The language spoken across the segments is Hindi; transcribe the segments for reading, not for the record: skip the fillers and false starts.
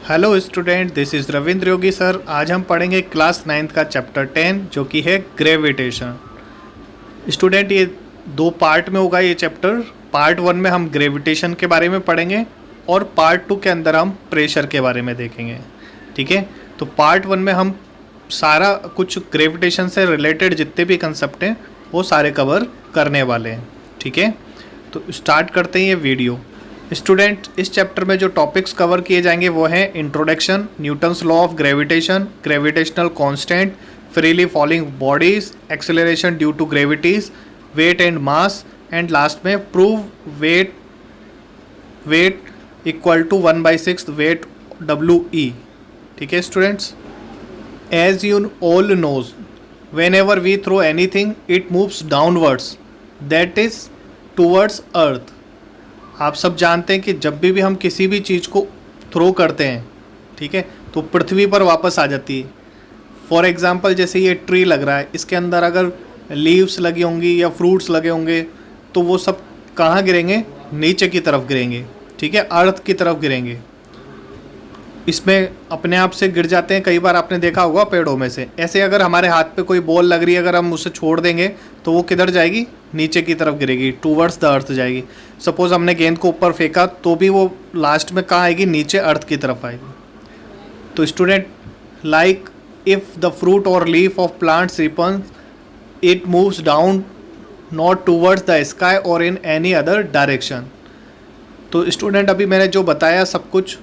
Hello student, this is Ravindra Yogi sir. आज हम पढ़ेंगे क्लास 9th का चैप्टर 10 जो कि है ग्रेविटेशन। स्टूडेंट, ये दो पार्ट में होगा ये चैप्टर। पार्ट 1 में हम ग्रेविटेशन के बारे में पढ़ेंगे और पार्ट 2 के अंदर हम प्रेशर के बारे में देखेंगे। ठीक है, तो पार्ट 1 में हम सारा कुछ ग्रेविटेशन से रिलेटेड जितने भी कंसेप्ट हैं वो सारे कवर करने वाले हैं। ठीक है, तो स्टार्ट करते हैं ये वीडियो। स्टूडेंट, इस चैप्टर में जो टॉपिक्स कवर किए जाएंगे वो हैं introduction, Newton's law of gravitation, gravitational constant, freely falling bodies, acceleration due to gravities, weight and mass, and last में prove weight equal to 1/6 weight WE। ठीक है students, as you all knows whenever we throw anything it moves downwards, that is towards earth. आप सब जानते हैं कि जब भी हम किसी भी चीज़ को थ्रो करते हैं, ठीक है, तो पृथ्वी पर वापस आ जाती है। फॉर एग्ज़ाम्पल, जैसे ये ट्री लग रहा है, इसके अंदर अगर लीव्स लगी होंगी या फ्रूट्स लगे होंगे तो वो सब कहाँ गिरेंगे? नीचे की तरफ गिरेंगे। ठीक है, अर्थ की तरफ गिरेंगे। इसमें अपने आप से गिर जाते हैं, कई बार आपने देखा होगा पेड़ों में से। ऐसे अगर हमारे हाथ पे कोई बॉल लग रही है, अगर हम उसे छोड़ देंगे तो वो किधर जाएगी? नीचे की तरफ गिरेगी, टूवर्ड्स द अर्थ जाएगी। सपोज हमने गेंद को ऊपर फेंका तो भी वो लास्ट में कहाँ आएगी? नीचे अर्थ की तरफ आएगी। तो student, like if the fruit और leaf of plants ripen it moves down not towards the sky और इन एनी अदर डायरेक्शन। तो स्टूडेंट, अभी मैंने जो बताया सब कुछ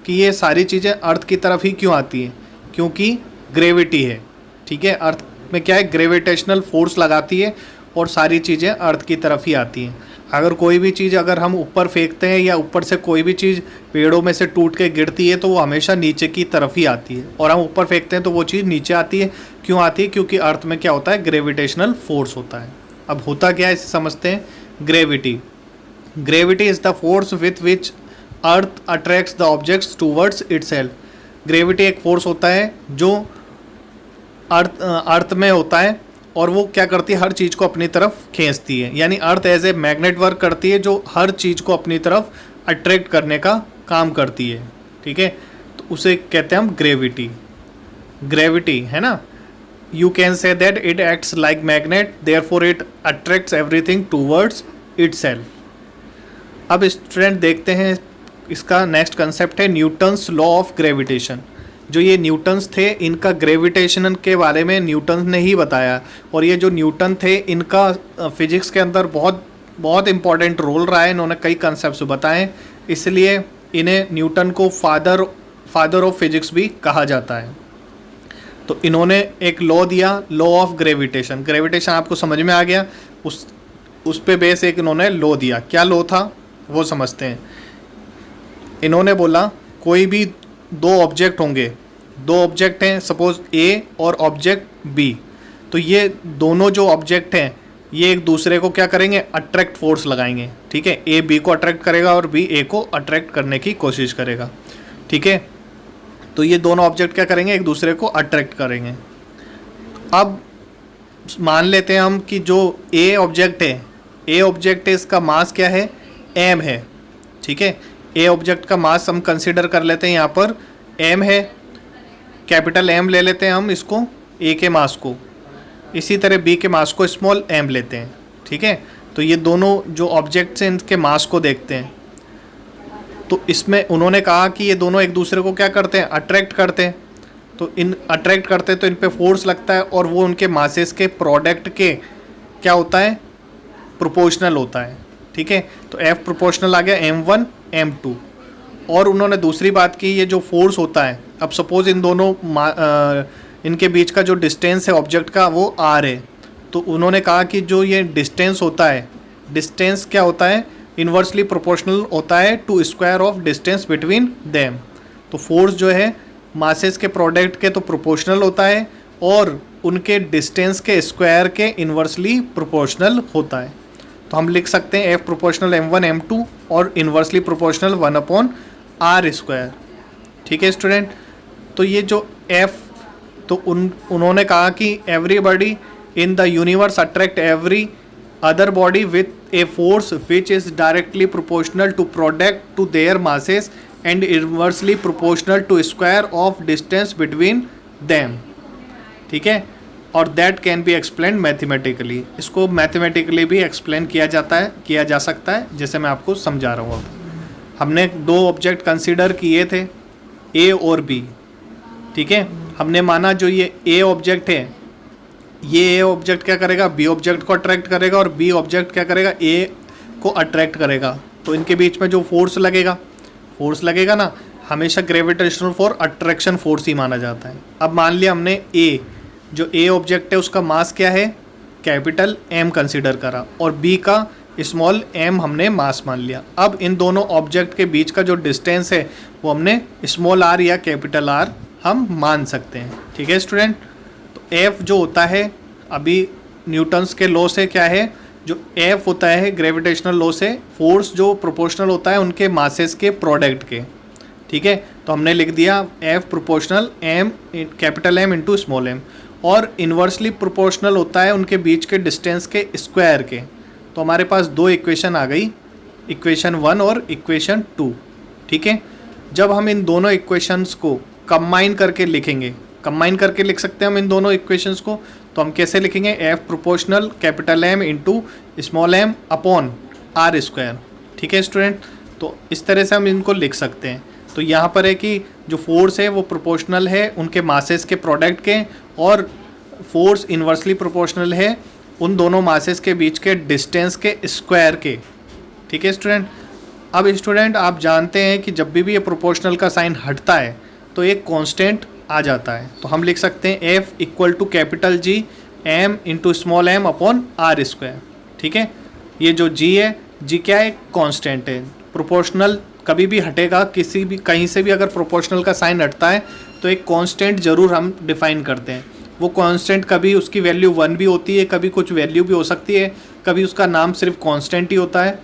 कि ये सारी चीज़ें अर्थ की तरफ ही क्यों आती हैं? क्योंकि ग्रेविटी है। ठीक है, अर्थ में क्या है? ग्रेविटेशनल फोर्स लगाती है और सारी चीज़ें अर्थ की तरफ ही आती हैं। अगर कोई भी चीज़ अगर हम ऊपर फेंकते हैं या ऊपर से कोई भी चीज़ पेड़ों में से टूट के गिरती है तो वो हमेशा नीचे की तरफ ही आती है, और हम ऊपर फेंकते हैं तो वो चीज़ नीचे आती है। क्यों आती है? क्योंकि अर्थ में क्या होता है? ग्रेविटेशनल फोर्स होता है। अब होता क्या है इसे समझते हैं। Gravity is the force with which earth attracts the objects towards itself. Gravity एक फोर्स होता है जो अर्थ में होता है और वो क्या करती है? हर चीज़ को अपनी तरफ खींचती है। यानी earth as a magnet work करती है जो हर चीज़ को अपनी तरफ अट्रैक्ट करने का काम करती है। ठीक है, तो उसे कहते हैं हम ग्रेविटी, है ना। You can say that it acts like magnet, therefore it attracts everything towards itself. अब स्टूडेंट देखते हैं, इसका नेक्स्ट कंसेप्ट है न्यूटन्स लॉ ऑफ ग्रेविटेशन। जो ये न्यूटन्स थे, इनका ग्रेविटेशन के बारे में न्यूटन ने ही बताया, और ये जो न्यूटन थे इनका फिजिक्स के अंदर बहुत इंपॉर्टेंट रोल रहा है। इन्होंने कई कंसेप्ट्स बताए, इसलिए इन्हें न्यूटन को फादर ऑफ फिजिक्स भी कहा जाता है। तो इन्होंने एक लॉ दिया, लॉ ऑफ ग्रेविटेशन। ग्रेविटेशन आपको समझ में आ गया, उस पे बेस एक इन्होंने लॉ दिया। क्या लॉ था वो समझते हैं। इन्होंने बोला कोई भी दो ऑब्जेक्ट होंगे, दो ऑब्जेक्ट हैं सपोज ए और ऑब्जेक्ट बी, तो ये दोनों जो ऑब्जेक्ट हैं ये एक दूसरे को क्या करेंगे? अट्रैक्ट फोर्स लगाएंगे। ठीक है, ए बी को अट्रैक्ट करेगा और बी ए को अट्रैक्ट करने की कोशिश करेगा। ठीक है, तो ये दोनों ऑब्जेक्ट क्या करेंगे? एक दूसरे को अट्रैक्ट करेंगे। अब मान लेते हैं हम कि जो ए ऑब्जेक्ट है इसका मास क्या है? m है। ठीक है, ए ऑब्जेक्ट का मास हम कंसीडर कर लेते हैं, यहाँ पर m है, कैपिटल M ले लेते हैं हम इसको, ए के मास को। इसी तरह बी के मास को स्मॉल m लेते हैं। ठीक है, तो ये दोनों जो ऑब्जेक्ट्स हैं इनके मास को देखते हैं। तो इसमें उन्होंने कहा कि ये दोनों एक दूसरे को क्या करते हैं? अट्रैक्ट करते हैं। तो अट्रैक्ट करते हैं तो इन पे फोर्स लगता है और वो उनके मासेस के प्रोडक्ट के क्या होता है? प्रोपोर्शनल होता है। ठीक है, तो F प्रोपोर्शनल आ गया M1 M2। और उन्होंने दूसरी बात की, ये जो फोर्स होता है, अब सपोज इन दोनों इनके बीच का जो डिस्टेंस है ऑब्जेक्ट का वो R है, तो उन्होंने कहा कि जो ये डिस्टेंस होता है, डिस्टेंस क्या होता है? इन्वर्सली प्रोपोर्शनल होता है to square of distance between them. तो फोर्स जो है मासेस के प्रोडक्ट के तो प्रोपोर्शनल होता है और उनके डिस्टेंस के स्क्वायर के इन्वर्सली प्रोपोर्शनल होता है। तो हम लिख सकते हैं F प्रोपोर्शनल M1 M2 और इन्वर्सली प्रोपोर्शनल 1/r²। ठीक है स्टूडेंट, तो ये जो F, तो उन्होंने कहा कि everybody in the universe attract every other body with a force which is directly proportional to product to their masses and inversely proportional to square of distance between them, ठीक है, और that can be explain mathematically. इसको मैथमेटिकली भी एक्सप्लेन किया जा सकता है, जैसे मैं आपको समझा रहा हूँ। अब हमने दो ऑब्जेक्ट कंसीडर किए थे, ए और बी, ठीक है। हमने माना जो ये ए ऑब्जेक्ट है, ये ए ऑब्जेक्ट क्या करेगा, बी ऑब्जेक्ट को अट्रैक्ट करेगा, और बी ऑब्जेक्ट क्या करेगा, ए को अट्रैक्ट करेगा। तो इनके बीच में जो फोर्स लगेगा ना, हमेशा ग्रेविटेशनल फोर्स अट्रैक्शन फोर्स ही माना जाता है। अब मान लिया हमने ए, जो ए ऑब्जेक्ट है उसका मास क्या है, कैपिटल एम कंसीडर करा, और बी का स्मॉल एम हमने मास मान लिया। अब इन दोनों ऑब्जेक्ट के बीच का जो डिस्टेंस है वो हमने स्मॉल आर या कैपिटल आर हम मान सकते हैं, ठीक है स्टूडेंट। तो एफ जो होता है, अभी न्यूटन्स के लॉ से क्या है, जो एफ होता है ग्रेविटेशनल लॉ से फोर्स जो प्रोपोर्शनल होता है उनके मासेस के प्रोडक्ट के, ठीक है। तो हमने लिख दिया F proportional M capital M into small M, और इन्वर्सली प्रोपोर्शनल होता है उनके बीच के डिस्टेंस के स्क्वायर के। तो हमारे पास दो इक्वेशन आ गई, इक्वेशन 1 और इक्वेशन 2, ठीक है। जब हम इन दोनों इक्वेशंस को कंबाइन करके लिखेंगे, कंबाइन करके लिख सकते हैं हम इन दोनों इक्वेशंस को, तो हम कैसे लिखेंगे, F proportional capital M into small M upon R square, ठीक है स्टूडेंट। तो इस तरह से हम इनको लिख सकते हैं। तो यहाँ पर है कि जो फोर्स है वो प्रोपोर्शनल है उनके मासेस के प्रोडक्ट के, और फोर्स इन्वर्सली प्रोपोर्शनल है उन दोनों मासेस के बीच के डिस्टेंस के स्क्वायर के, ठीक है स्टूडेंट। अब स्टूडेंट आप जानते हैं कि जब भी ये प्रोपोर्शनल का साइन हटता है तो एक कांस्टेंट आ जाता है। तो हम लिख सकते हैं F equal to capital G M into small M upon R square, ठीक है। ये जो जी है, जी क्या है, कांस्टेंट है। प्रोपोर्शनल कभी भी हटेगा, किसी भी कहीं से भी अगर प्रोपोर्शनल का साइन हटता है तो एक कांस्टेंट ज़रूर हम डिफाइन करते हैं। वो कांस्टेंट कभी उसकी वैल्यू 1 भी होती है, कभी कुछ वैल्यू भी हो सकती है, कभी उसका नाम सिर्फ कांस्टेंट ही होता है।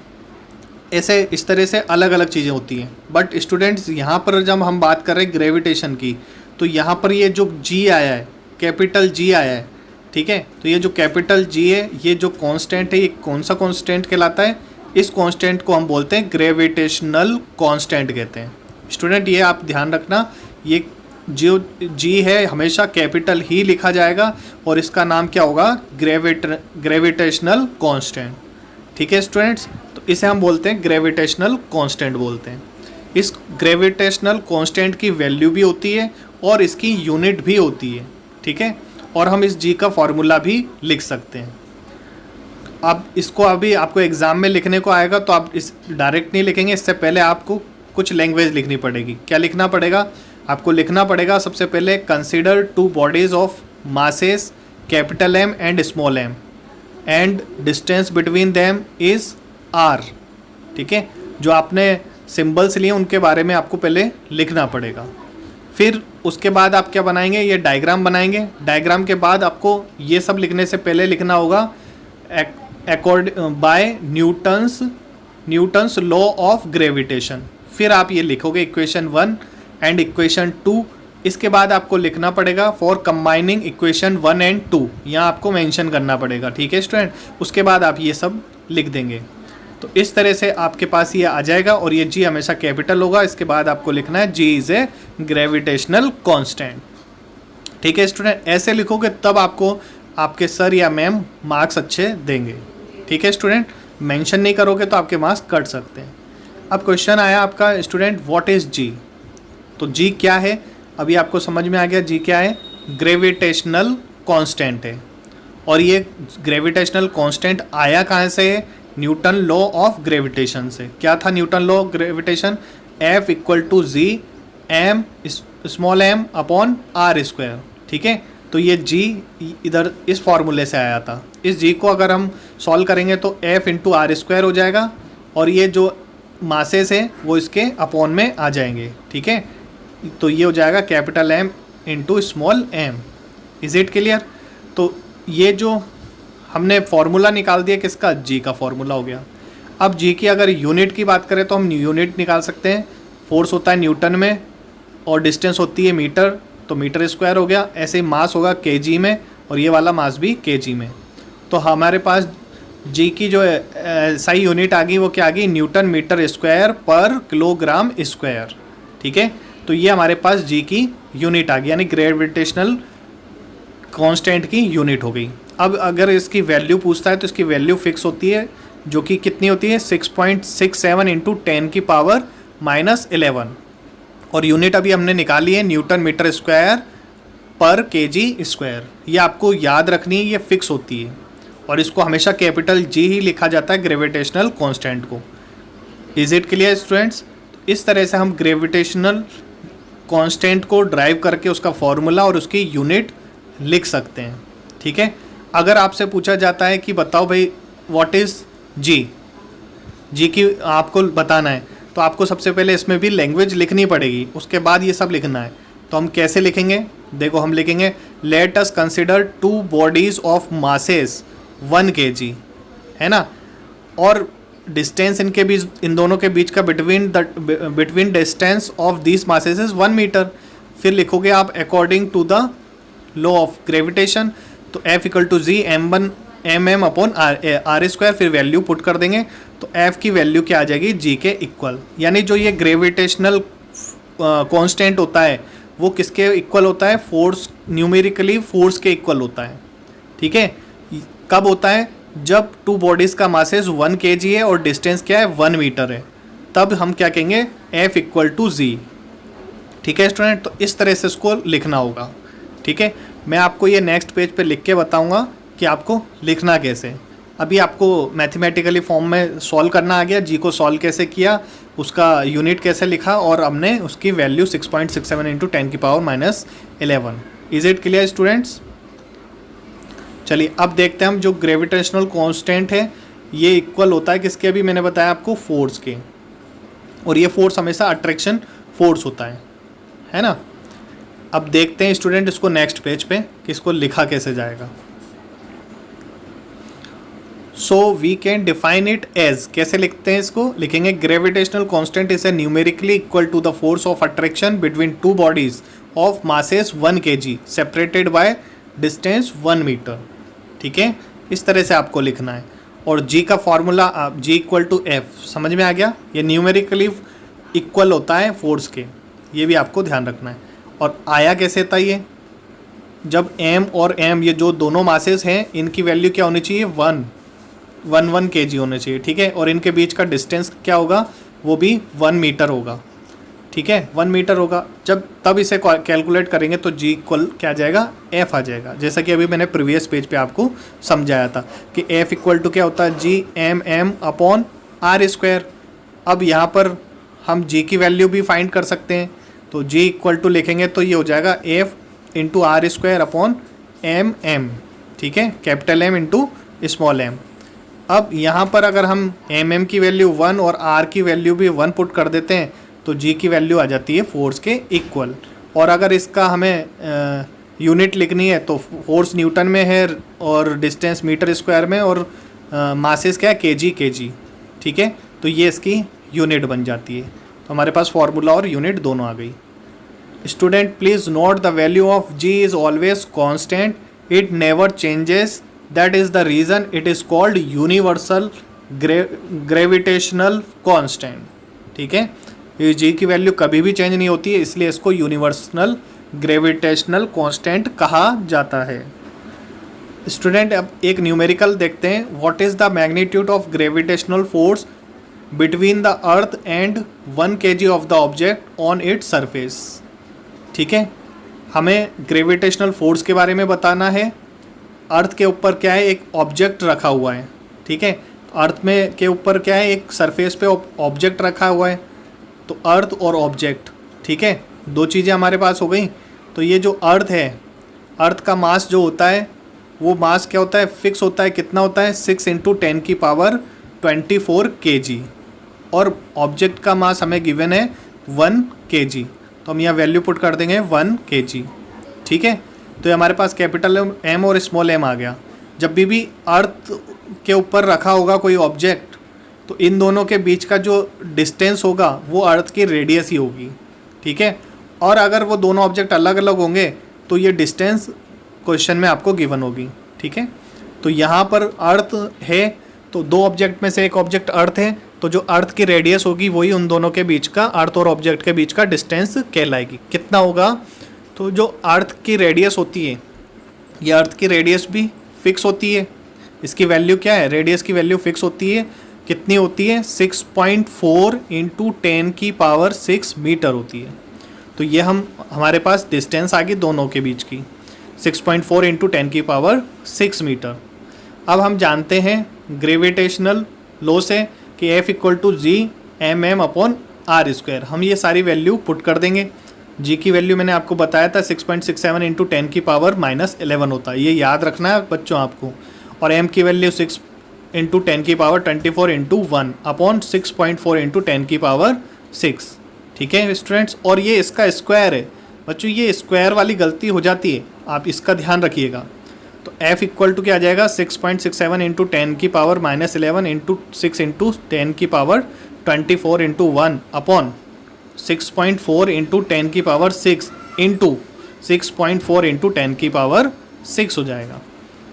ऐसे इस तरह से अलग अलग चीज़ें होती हैं। बट स्टूडेंट्स यहाँ पर जब हम बात कर रहे हैं ग्रेविटेशन की, तो यहाँ पर ये जो जी आया है, कैपिटल जी आया है, ठीक है। तो ये जो कैपिटल जी है, ये जो कांस्टेंट है, ये कौन सा कांस्टेंट कहलाता है, इस कांस्टेंट को हम बोलते हैं ग्रेविटेशनल कांस्टेंट कहते हैं। स्टूडेंट ये आप ध्यान रखना, ये जो जी है हमेशा कैपिटल ही लिखा जाएगा, और इसका नाम क्या होगा, ग्रेविटेशनल कांस्टेंट, ठीक है स्टूडेंट्स। तो इसे हम बोलते हैं ग्रेविटेशनल कांस्टेंट बोलते हैं। इस ग्रेविटेशनल कांस्टेंट की वैल्यू भी होती है और इसकी यूनिट भी होती है, ठीक है। और हम इस जी का फॉर्मूला भी लिख सकते हैं। अब इसको अभी आपको एग्ज़ाम में लिखने को आएगा, तो आप इस डायरेक्ट नहीं लिखेंगे, इससे पहले आपको कुछ लैंग्वेज लिखनी पड़ेगी। क्या लिखना पड़ेगा, आपको लिखना पड़ेगा सबसे पहले consider two bodies of masses capital M and small M and distance between them is R, ठीक है। जो आपने सिंबल्स लिए उनके बारे में आपको पहले लिखना पड़ेगा। फिर उसके बाद आप क्या बनाएंगे, ये डायग्राम बनाएंगे। डायग्राम के बाद आपको ये सब लिखने से पहले लिखना होगा by Newton's law of gravitation. फिर आप ये लिखोगे इक्वेशन 1 एंड इक्वेशन 2। इसके बाद आपको लिखना पड़ेगा फॉर कंबाइनिंग इक्वेशन 1 एंड 2, यहाँ आपको मेंशन करना पड़ेगा, ठीक है स्टूडेंट। उसके बाद आप ये सब लिख देंगे। तो इस तरह से आपके पास ये आ जाएगा, और ये जी हमेशा कैपिटल होगा। इसके बाद आपको लिखना है जी इज़ ए ग्रेविटेशनल कांस्टेंट, ठीक है स्टूडेंट। ऐसे लिखोगे तब आपको आपके सर या मैम मार्क्स अच्छे देंगे, ठीक है स्टूडेंट। मेंशन नहीं करोगे तो आपके मार्क्स कट सकते हैं। अब क्वेश्चन आया आपका स्टूडेंट, व्हाट इज़ जी। तो जी क्या है, अभी आपको समझ में आ गया जी क्या है, ग्रेविटेशनल कांस्टेंट है। और ये ग्रेविटेशनल कांस्टेंट आया कहाँ से है, न्यूटन लॉ ऑफ ग्रेविटेशन से। क्या था Newton law of gravitation, F equal to G M small M upon R square, ठीक है। तो ये जी इधर इस फॉर्मूले से आया था। इस जी को अगर हम सॉल्व करेंगे तो एफ इंटू आर स्क्वायर हो जाएगा, और ये जो मासेस है वो इसके अपॉन में आ जाएंगे, ठीक है। तो ये हो जाएगा capital M into small M. Is it clear. तो ये जो हमने फार्मूला निकाल दिया किसका, जी का फार्मूला हो गया। अब जी की अगर यूनिट की बात करें तो हम यूनिट निकाल सकते हैं। फोर्स होता है न्यूटन में और डिस्टेंस होती है मीटर, तो मीटर स्क्वायर हो गया। ऐसे ही मास होगा केजी में, और ये वाला मास भी केजी में। तो हमारे पास जी की जो सही यूनिट आ गई वो क्या आ गई, Newton metre square per kilogram square, ठीक है, तो ये हमारे पास जी की यूनिट आ गई, यानी ग्रेविटेशनल कांस्टेंट की यूनिट हो गई। अब अगर इसकी वैल्यू पूछता है तो इसकी वैल्यू फिक्स होती है, जो कि कितनी होती है 6.67 इंटू 10 की पावर -11, और यूनिट अभी हमने निकाली है न्यूटन मीटर स्क्वायर पर केजी स्क्वायर। ये आपको याद रखनी है, ये फिक्स होती है, और इसको हमेशा कैपिटल जी ही लिखा जाता है ग्रेविटेशनल कांस्टेंट को। Is it clear students? इस तरह से हम ग्रेविटेशनल कांस्टेंट को ड्राइव करके उसका फॉर्मूला और उसकी यूनिट लिख सकते हैं। ठीक है, अगर आपसे पूछा जाता है कि बताओ भाई व्हाट इज़ जी, जी की आपको बताना है, तो आपको सबसे पहले इसमें भी लैंग्वेज लिखनी पड़ेगी, उसके बाद ये सब लिखना है। तो हम कैसे लिखेंगे? देखो हम लिखेंगे let us consider 2 bodies of masses 1 kg, है ना, और डिस्टेंस इनके बीच, इन दोनों के बीच का between distance of this masses is 1 metre. फिर लिखोगे आप according to the law of gravitation, तो F equal to G mm upon R square, फिर वैल्यू पुट कर देंगे तो F की वैल्यू क्या आ जाएगी? जी के इक्वल। यानी जो ये ग्रेविटेशनल कांस्टेंट होता है वो किसके इक्वल होता है? फोर्स, न्यूमेरिकली फोर्स के इक्वल होता है। ठीक है, कब होता है? जब 2 बॉडीज़ का मासेस 1 kg है और डिस्टेंस क्या है? 1 मीटर है, तब हम क्या कहेंगे? F इक्वल टू जी। ठीक है स्टूडेंट, तो इस तरह से इसको लिखना होगा। ठीक है, मैं आपको ये नेक्स्ट पेज पे लिख के बताऊंगा कि आपको लिखना कैसे। अभी आपको मैथमेटिकली फॉर्म में सॉल्व करना आ गया, जी को सॉल्व कैसे किया, उसका यूनिट कैसे लिखा, और हमने उसकी वैल्यू 6.67 इंटू 10 की power -11। Is it clear students? चलिए अब देखते हैं हम, जो ग्रेविटेशनल कांस्टेंट है ये इक्वल होता है किसके? अभी मैंने बताया आपको फोर्स के, और ये फोर्स हमेशा अट्रैक्शन फोर्स होता है ना। अब देखते हैं स्टूडेंट इसको नेक्स्ट पेज पे कि इसको लिखा कैसे जाएगा। So we can define it as, कैसे लिखते हैं इसको? लिखेंगे gravitational constant is a numerically equal to the force of attraction between 2 bodies of masses 1 kg separated by distance 1 metre. ठीक है, इस तरह से आपको लिखना है, और जी का formula G equal to F, समझ में आ गया? ये न्यूमेरिकली इक्वल होता है फोर्स के, ये भी आपको ध्यान रखना है। और आया कैसे था ये? जब m और m ये जो दोनों मासेस हैं इनकी वैल्यू क्या होनी चाहिए? 1 kg होने चाहिए। ठीक है, और इनके बीच का डिस्टेंस क्या होगा? वो भी 1 मीटर होगा। ठीक है, 1 मीटर होगा। जब तब इसे कैलकुलेट करेंगे तो जी इक्वल क्या आ जाएगा? F आ जाएगा, जैसा कि अभी मैंने प्रीवियस पेज पे आपको समझाया था कि F इक्वल टू क्या होता है? जी mm अपॉन आर स्क्वायर। अब यहाँ पर हम जी की वैल्यू भी फाइंड कर सकते हैं, तो जी इक्वल टू लिखेंगे तो ये हो जाएगा F into R square upon mm। ठीक है, capital M into small m। अब यहाँ पर अगर हम mm की वैल्यू 1 और r की वैल्यू भी 1 पुट कर देते हैं तो g की वैल्यू आ जाती है फोर्स के इक्वल। और अगर इसका हमें यूनिट लिखनी है तो फोर्स न्यूटन में है और डिस्टेंस मीटर स्क्वायर में, और मासेस क्या है? kg। ठीक है, तो ये इसकी यूनिट बन जाती है। तो हमारे पास फार्मूला और यूनिट दोनों आ गई। Student please note the value of g is always constant, it never changes, that is the reason it is called universal gravitational constant. ठीक है, ये g की वैल्यू कभी भी चेंज नहीं होती है, इसलिए इसको यूनिवर्सल ग्रेविटेशनल कांस्टेंट कहा जाता है। स्टूडेंट अब एक न्यूमेरिकल देखते हैं, what is the magnitude of gravitational force between the earth and 1 kg of the object on its surface. ठीक है, हमें ग्रेविटेशनल फोर्स के बारे में बताना है। अर्थ के ऊपर क्या है? एक ऑब्जेक्ट रखा हुआ है। ठीक है, अर्थ में के ऊपर क्या है? एक सरफेस पे ऑब्जेक्ट रखा हुआ है, तो अर्थ और ऑब्जेक्ट। ठीक है, 2 चीज़ें हमारे पास हो गई। तो ये जो अर्थ है, अर्थ का मास जो होता है वो मास क्या होता है? फिक्स होता है। कितना होता है? 6 इंटू 10 की पावर 24 kg, और ऑब्जेक्ट का मास हमें गिवन है 1 kg, तो हम यहाँ वैल्यू पुट कर देंगे 1 kg। ठीक है, तो ये हमारे पास कैपिटल M और स्मॉल m आ गया। जब भी अर्थ के ऊपर रखा होगा कोई ऑब्जेक्ट, तो इन दोनों के बीच का जो डिस्टेंस होगा वो अर्थ की रेडियस ही होगी। ठीक है, और अगर वो दोनों ऑब्जेक्ट अलग अलग होंगे तो ये डिस्टेंस क्वेश्चन में आपको गिवन होगी। ठीक है, तो यहाँ पर अर्थ है, तो 2 ऑब्जेक्ट में से एक ऑब्जेक्ट अर्थ है, तो जो अर्थ की रेडियस होगी वही उन दोनों के बीच का, अर्थ और ऑब्जेक्ट के बीच का डिस्टेंस कहलाएगी। कितना होगा? तो जो अर्थ की रेडियस होती है, ये अर्थ की रेडियस भी फिक्स होती है। इसकी वैल्यू क्या है? रेडियस की वैल्यू फिक्स होती है। कितनी होती है? 6.4 इंटू 10⁻6 मीटर होती है। तो ये हमारे पास डिस्टेंस आ गई दोनों के बीच की, 6.4 इंटू 10⁻6 मीटर। अब हम जानते हैं ग्रेविटेशनल लॉ से कि F=G/m/r²। हम ये सारी वैल्यू पुट कर देंगे। G की वैल्यू मैंने आपको बताया था 6.67 इंटू 10⁻11 होता है, ये याद रखना है बच्चों आपको। और m की वैल्यू 6 इंटू 10⁻24 इंटू 1/6.4 इंटू 10⁻6। ठीक है स्टूडेंट्स, और ये इसका स्क्वायर है बच्चों। ये स्क्वायर वाली गलती हो जाती है, आप इसका ध्यान रखिएगा। तो F क्या आ जाएगा? 6.67 into 10⁻11 into 6 into 10⁻24 into 1/6.4 into 10⁻6 into 6.4 into 10⁻6 हो जाएगा।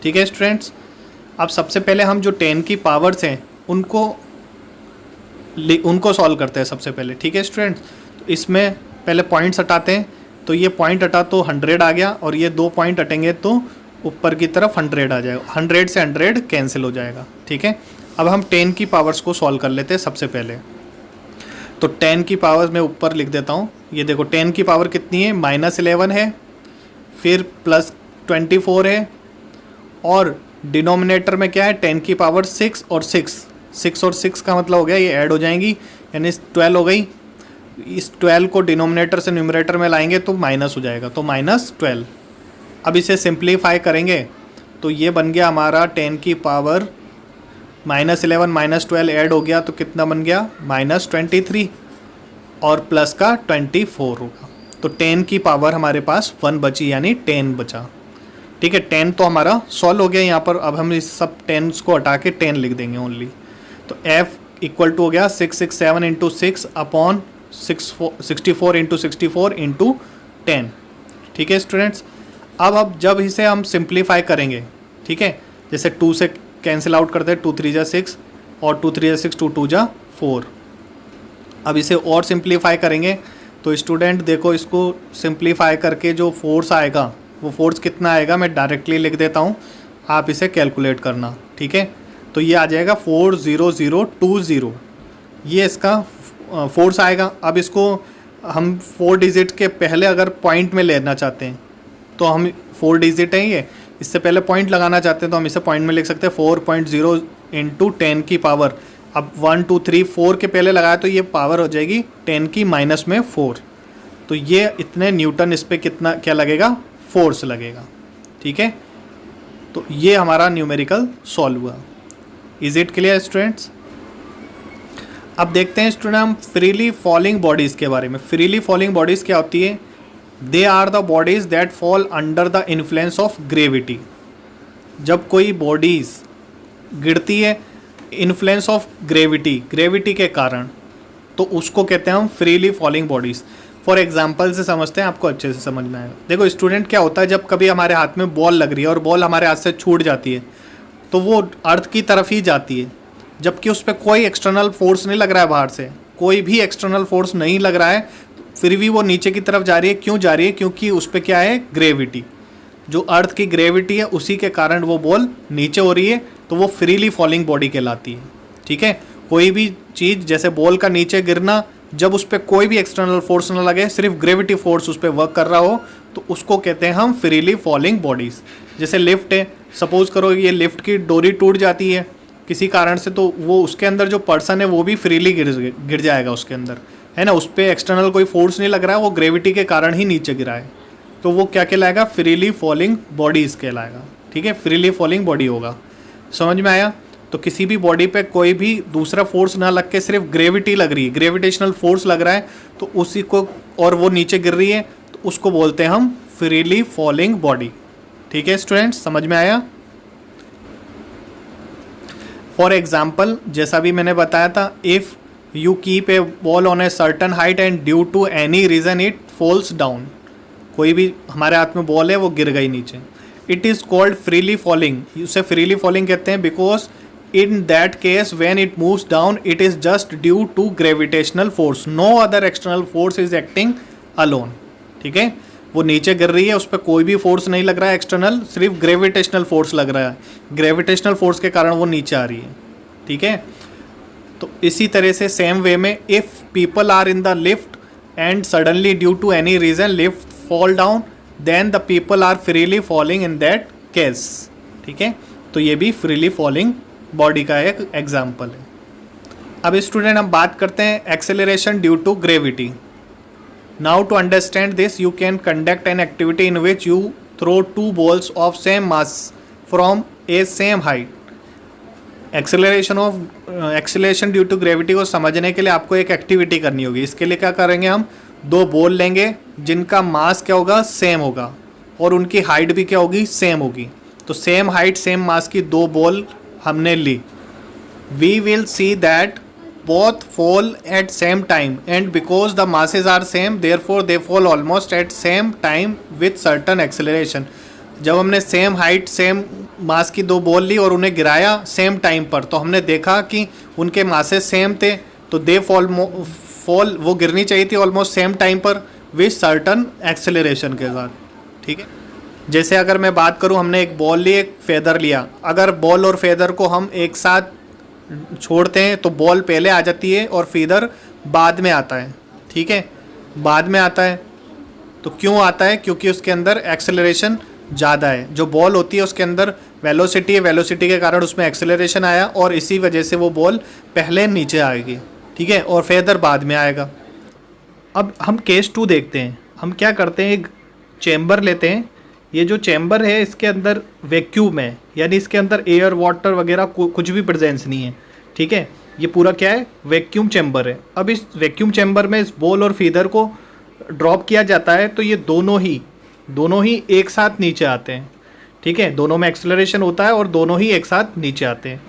ठीक है स्टूडेंट्स, अब सबसे पहले हम जो 10 की पावर्स हैं उनको सॉल्व करते हैं सबसे पहले। ठीक है स्टूडेंट्स, तो इसमें पहले पॉइंट्स हटाते हैं। तो ये पॉइंट हटा तो 100 आ गया, और ये 2 पॉइंट हटेंगे तो ऊपर की तरफ 100 आ जाएगा। 100 से 100 कैंसिल हो जाएगा। ठीक है, अब हम 10 की पावर्स को सॉल्व कर लेते हैं सबसे पहले। तो 10 की पावर्स मैं ऊपर लिख देता हूँ। ये देखो 10 की पावर कितनी है? -11 है, फिर +24 है, और डिनोमिनेटर में क्या है? 10 की पावर 6 और 6 और 6 का मतलब हो गया ये ऐड हो जाएंगी, यानी 12 हो गई। इस 12 को डिनोमिनेटर से न्यूमरेटर में लाएंगे तो माइनस हो जाएगा, तो -12। अब इसे सिंप्लीफाई करेंगे तो ये बन गया हमारा 10 की पावर -11 -12 ऐड हो गया तो कितना बन गया? -23, और प्लस का 24 होगा। तो 10 की पावर हमारे पास 1 बची, यानी 10 बचा। ठीक है, 10 तो हमारा सॉल्व हो गया यहाँ पर। अब हम इस सब 10 को हटा के 10 लिख देंगे ओनली। तो F हो गया 667 इंटू 6/64 इंटू 64 इंटू 10। ठीक है स्टूडेंट्स, अब जब इसे हम सिंप्लीफाई करेंगे, ठीक है, जैसे 2 से कैंसिल आउट करते हैं, 2 3 जा 6 और 2 3 जा 6, 2 2 जा 4। अब इसे और सिंप्लीफाई करेंगे तो स्टूडेंट देखो, इसको सिंप्लीफाई करके जो फोर्स आएगा वो फोर्स कितना आएगा मैं डायरेक्टली लिख देता हूँ, आप इसे कैलकुलेट करना। ठीक है, तो ये आ जाएगा 40020, ये इसका फोर्स आएगा। अब इसको हम 4 डिजिट के पहले अगर पॉइंट में लेना चाहते हैं तो हम 4 डिजिट है ये, इससे पहले पॉइंट लगाना चाहते हैं तो हम इसे पॉइंट में लिख सकते हैं 4.0 इंटू 10 की पावर। अब 1 2 3 4 के पहले लगाया तो ये पावर हो जाएगी 10 की -4। तो ये इतने न्यूटन इस पर कितना क्या लगेगा? फोर्स लगेगा। ठीक है, तो ये हमारा न्यूमेरिकल सॉल्व हुआ। Is it clear students? अब देखते हैं स्टूडेंट हम फ्रीली फॉलिंग बॉडीज़ के बारे में। फ्रीली फॉलिंग बॉडीज़ क्या होती है? They are the bodies that fall under the influence of gravity. जब कोई बॉडीज़ गिरती है इन्फ्लुएंस ऑफ ग्रेविटी के कारण, तो उसको कहते हैं हम freely falling bodies. For example से समझते हैं, आपको अच्छे से समझ में आएगा। देखो स्टूडेंट, क्या होता है जब कभी हमारे हाथ में बॉल लग रही है और बॉल हमारे हाथ से छूट जाती है तो वो अर्थ की तरफ ही जाती है, जबकि उस पर कोई एक्सटर्नल फोर्स नहीं लग रहा है, बाहर से कोई भी एक्सटर्नल फोर्स नहीं लग रहा है, फिर भी वो नीचे की तरफ जा रही है। क्यों जा रही है? क्योंकि उस पर क्या है? ग्रेविटी। जो अर्थ की ग्रेविटी है उसी के कारण वो बॉल नीचे हो रही है, तो वो फ्रीली फॉलिंग बॉडी कहलाती है। ठीक है, कोई भी चीज़ जैसे बॉल का नीचे गिरना, जब उस पर कोई भी एक्सटर्नल फोर्स ना लगे, सिर्फ ग्रेविटी फोर्स उस पर वर्क कर रहा हो, तो उसको कहते हैं हम फ्रीली फॉलिंग बॉडीज़। जैसे लिफ्ट है, सपोज करो ये लिफ्ट की डोरी टूट जाती है किसी कारण से, तो वो उसके अंदर जो पर्सन है वो भी फ्रीली गिर जाएगा उसके अंदर, है ना। उस पर एक्सटर्नल कोई फोर्स नहीं लग रहा है, वो ग्रेविटी के कारण ही नीचे गिरा है, तो वो क्या कहलाएगा? फ्रीली फॉलिंग बॉडीज़ कहलाएगा। ठीक है, फ्रीली फॉलिंग बॉडी होगा। समझ में आया? तो किसी भी बॉडी पे कोई भी दूसरा फोर्स ना लग के सिर्फ ग्रेविटी लग रही है, ग्रेविटेशनल फोर्स लग रहा है, तो उसी को, और वो नीचे गिर रही है, तो उसको बोलते हैं हम फ्रीली फॉलिंग बॉडी। ठीक है स्टूडेंट्स, समझ में आया? फॉर एग्जाम्पल, जैसा भी मैंने बताया था, if you keep a ball on a certain height and due to any reason it falls down. कोई भी हमारे हाथ में बॉल है, वो गिर गई नीचे, it is called freely falling. उसे फ्रीली फॉलिंग कहते हैं because In that case, when it moves down, it is just due to gravitational force. No other external force is acting alone. ठीक है, वो नीचे गिर रही है, उस पर कोई भी फोर्स नहीं लग रहा है एक्सटर्नल, सिर्फ ग्रेविटेशनल फोर्स लग रहा है. ग्रेविटेशनल फोर्स के कारण वो नीचे आ रही है. ठीक है, तो इसी तरह से सेम वे में if people are in the lift and suddenly due to any reason lift fall down, then the people are freely falling in that case. ठीक है, तो ये भी फ्रीली फॉलिंग बॉडी का एक एग्जाम्पल है. अब स्टूडेंट हम बात करते हैं acceleration due to gravity. Now to understand this you can conduct an activity in which you throw two balls of same mass from a same height. Acceleration due to gravity को समझने के लिए आपको एक एक्टिविटी करनी होगी. इसके लिए क्या करेंगे, हम दो बॉल लेंगे जिनका मास क्या होगा, सेम होगा, और उनकी हाइट भी क्या होगी, सेम होगी. तो सेम हाइट सेम मास की दो बॉल हमने ली. We will see that both fall at same time and because the masses are same therefore they fall almost at same time with certain acceleration. जब हमने सेम हाइट सेम मास की दो बॉल ली और उन्हें गिराया सेम टाइम पर, तो हमने देखा कि उनके मासेस सेम थे, तो दे फॉल वो गिरनी चाहिए थी ऑलमोस्ट सेम टाइम पर विथ सर्टन एक्सेलरेशन के साथ. ठीक है, जैसे अगर मैं बात करूं, हमने एक बॉल ली एक फेदर लिया. अगर बॉल और फेदर को हम एक साथ छोड़ते हैं तो बॉल पहले आ जाती है और फेदर बाद में आता है. ठीक है, बाद में आता है. तो क्यों आता है, क्योंकि उसके अंदर एक्सेलरेशन ज़्यादा है. जो बॉल होती है उसके अंदर वेलोसिटी है, वेलोसिटी के कारण उसमें एक्सेलरेशन आया और इसी वजह से वो बॉल पहले नीचे आएगी. ठीक है, और फेदर बाद में आएगा. अब हम केस 2 देखते हैं. हम क्या करते हैं, एक चैम्बर लेते हैं. ये जो चैम्बर है इसके अंदर वैक्यूम है, यानी इसके अंदर एयर वाटर वगैरह कुछ भी प्रेजेंस नहीं है. ठीक है, ये पूरा क्या है, वैक्यूम चैम्बर है. अब इस वैक्यूम चैम्बर में इस बॉल और फीदर को ड्रॉप किया जाता है तो ये दोनों ही एक साथ नीचे आते हैं. ठीक है, दोनों में एक्सेलरेशन होता है और दोनों ही एक साथ नीचे आते हैं.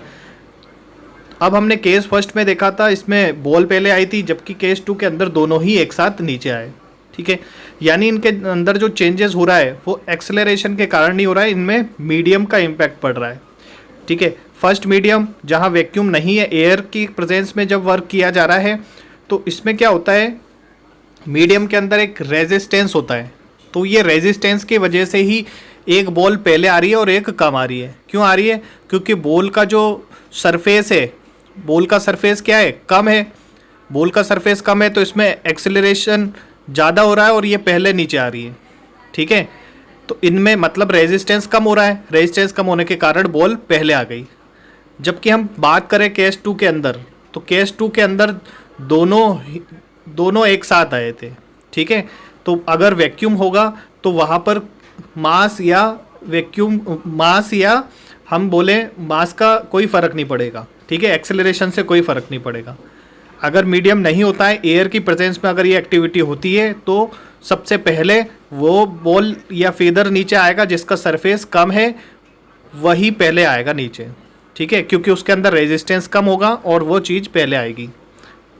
अब हमने केस फर्स्ट में देखा था, इसमें बॉल पहले आई थी, जबकि केस 2 के अंदर दोनों ही एक साथ नीचे आए. ठीक है, यानी इनके अंदर जो चेंजेस हो रहा है वो एक्सेलरेशन के कारण नहीं हो रहा है, इनमें मीडियम का इम्पैक्ट पड़ रहा है. ठीक है, फर्स्ट मीडियम जहाँ वैक्यूम नहीं है, एयर की प्रेजेंस में जब वर्क किया जा रहा है तो इसमें क्या होता है, मीडियम के अंदर एक रेजिस्टेंस होता है. तो ये रेजिस्टेंस की वजह से ही एक बॉल पहले आ रही है और एक कम आ रही है. क्यों आ रही है, क्योंकि बॉल का जो सरफेस है, बॉल का सरफेस क्या है, कम है. बॉल का सरफेस कम है तो इसमें एक्सेलरेशन ज़्यादा हो रहा है और ये पहले नीचे आ रही है. ठीक है, तो इनमें मतलब रेजिस्टेंस कम हो रहा है, रेजिस्टेंस कम होने के कारण बॉल पहले आ गई. जबकि हम बात करें केस 2 के अंदर, तो केस 2 के अंदर दोनों एक साथ आए थे. ठीक है, तो अगर वैक्यूम होगा तो वहाँ पर मास या हम बोले मास का कोई फ़र्क नहीं पड़ेगा. ठीक है, एक्सेलरेशन से कोई फ़र्क नहीं पड़ेगा. अगर मीडियम नहीं होता है, एयर की प्रेजेंस में अगर ये एक्टिविटी होती है तो सबसे पहले वो बॉल या फेदर नीचे आएगा जिसका सरफेस कम है, वही पहले आएगा नीचे. ठीक है, क्योंकि उसके अंदर रेजिस्टेंस कम होगा और वो चीज़ पहले आएगी.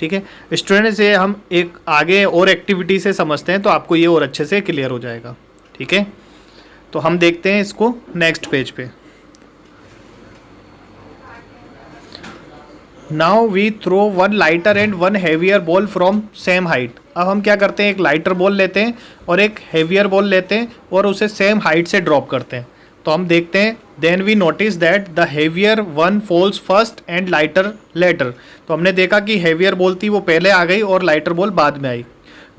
ठीक है, स्टूडेंट से हम एक आगे और एक्टिविटी से समझते हैं तो आपको ये और अच्छे से क्लियर हो जाएगा. ठीक है, तो हम देखते हैं इसको नेक्स्ट पेज पे. Now we throw one lighter and one heavier ball from same height. अब हम क्या करते हैं, एक लाइटर बॉल लेते हैं और एक हैवियर बॉल लेते हैं और उसे सेम हाइट से ड्रॉप करते हैं. तो हम देखते हैं, then we notice that the heavier one falls first and lighter later. तो हमने देखा कि हैवियर बॉल थी वो पहले आ गई और लाइटर बॉल बाद में आई.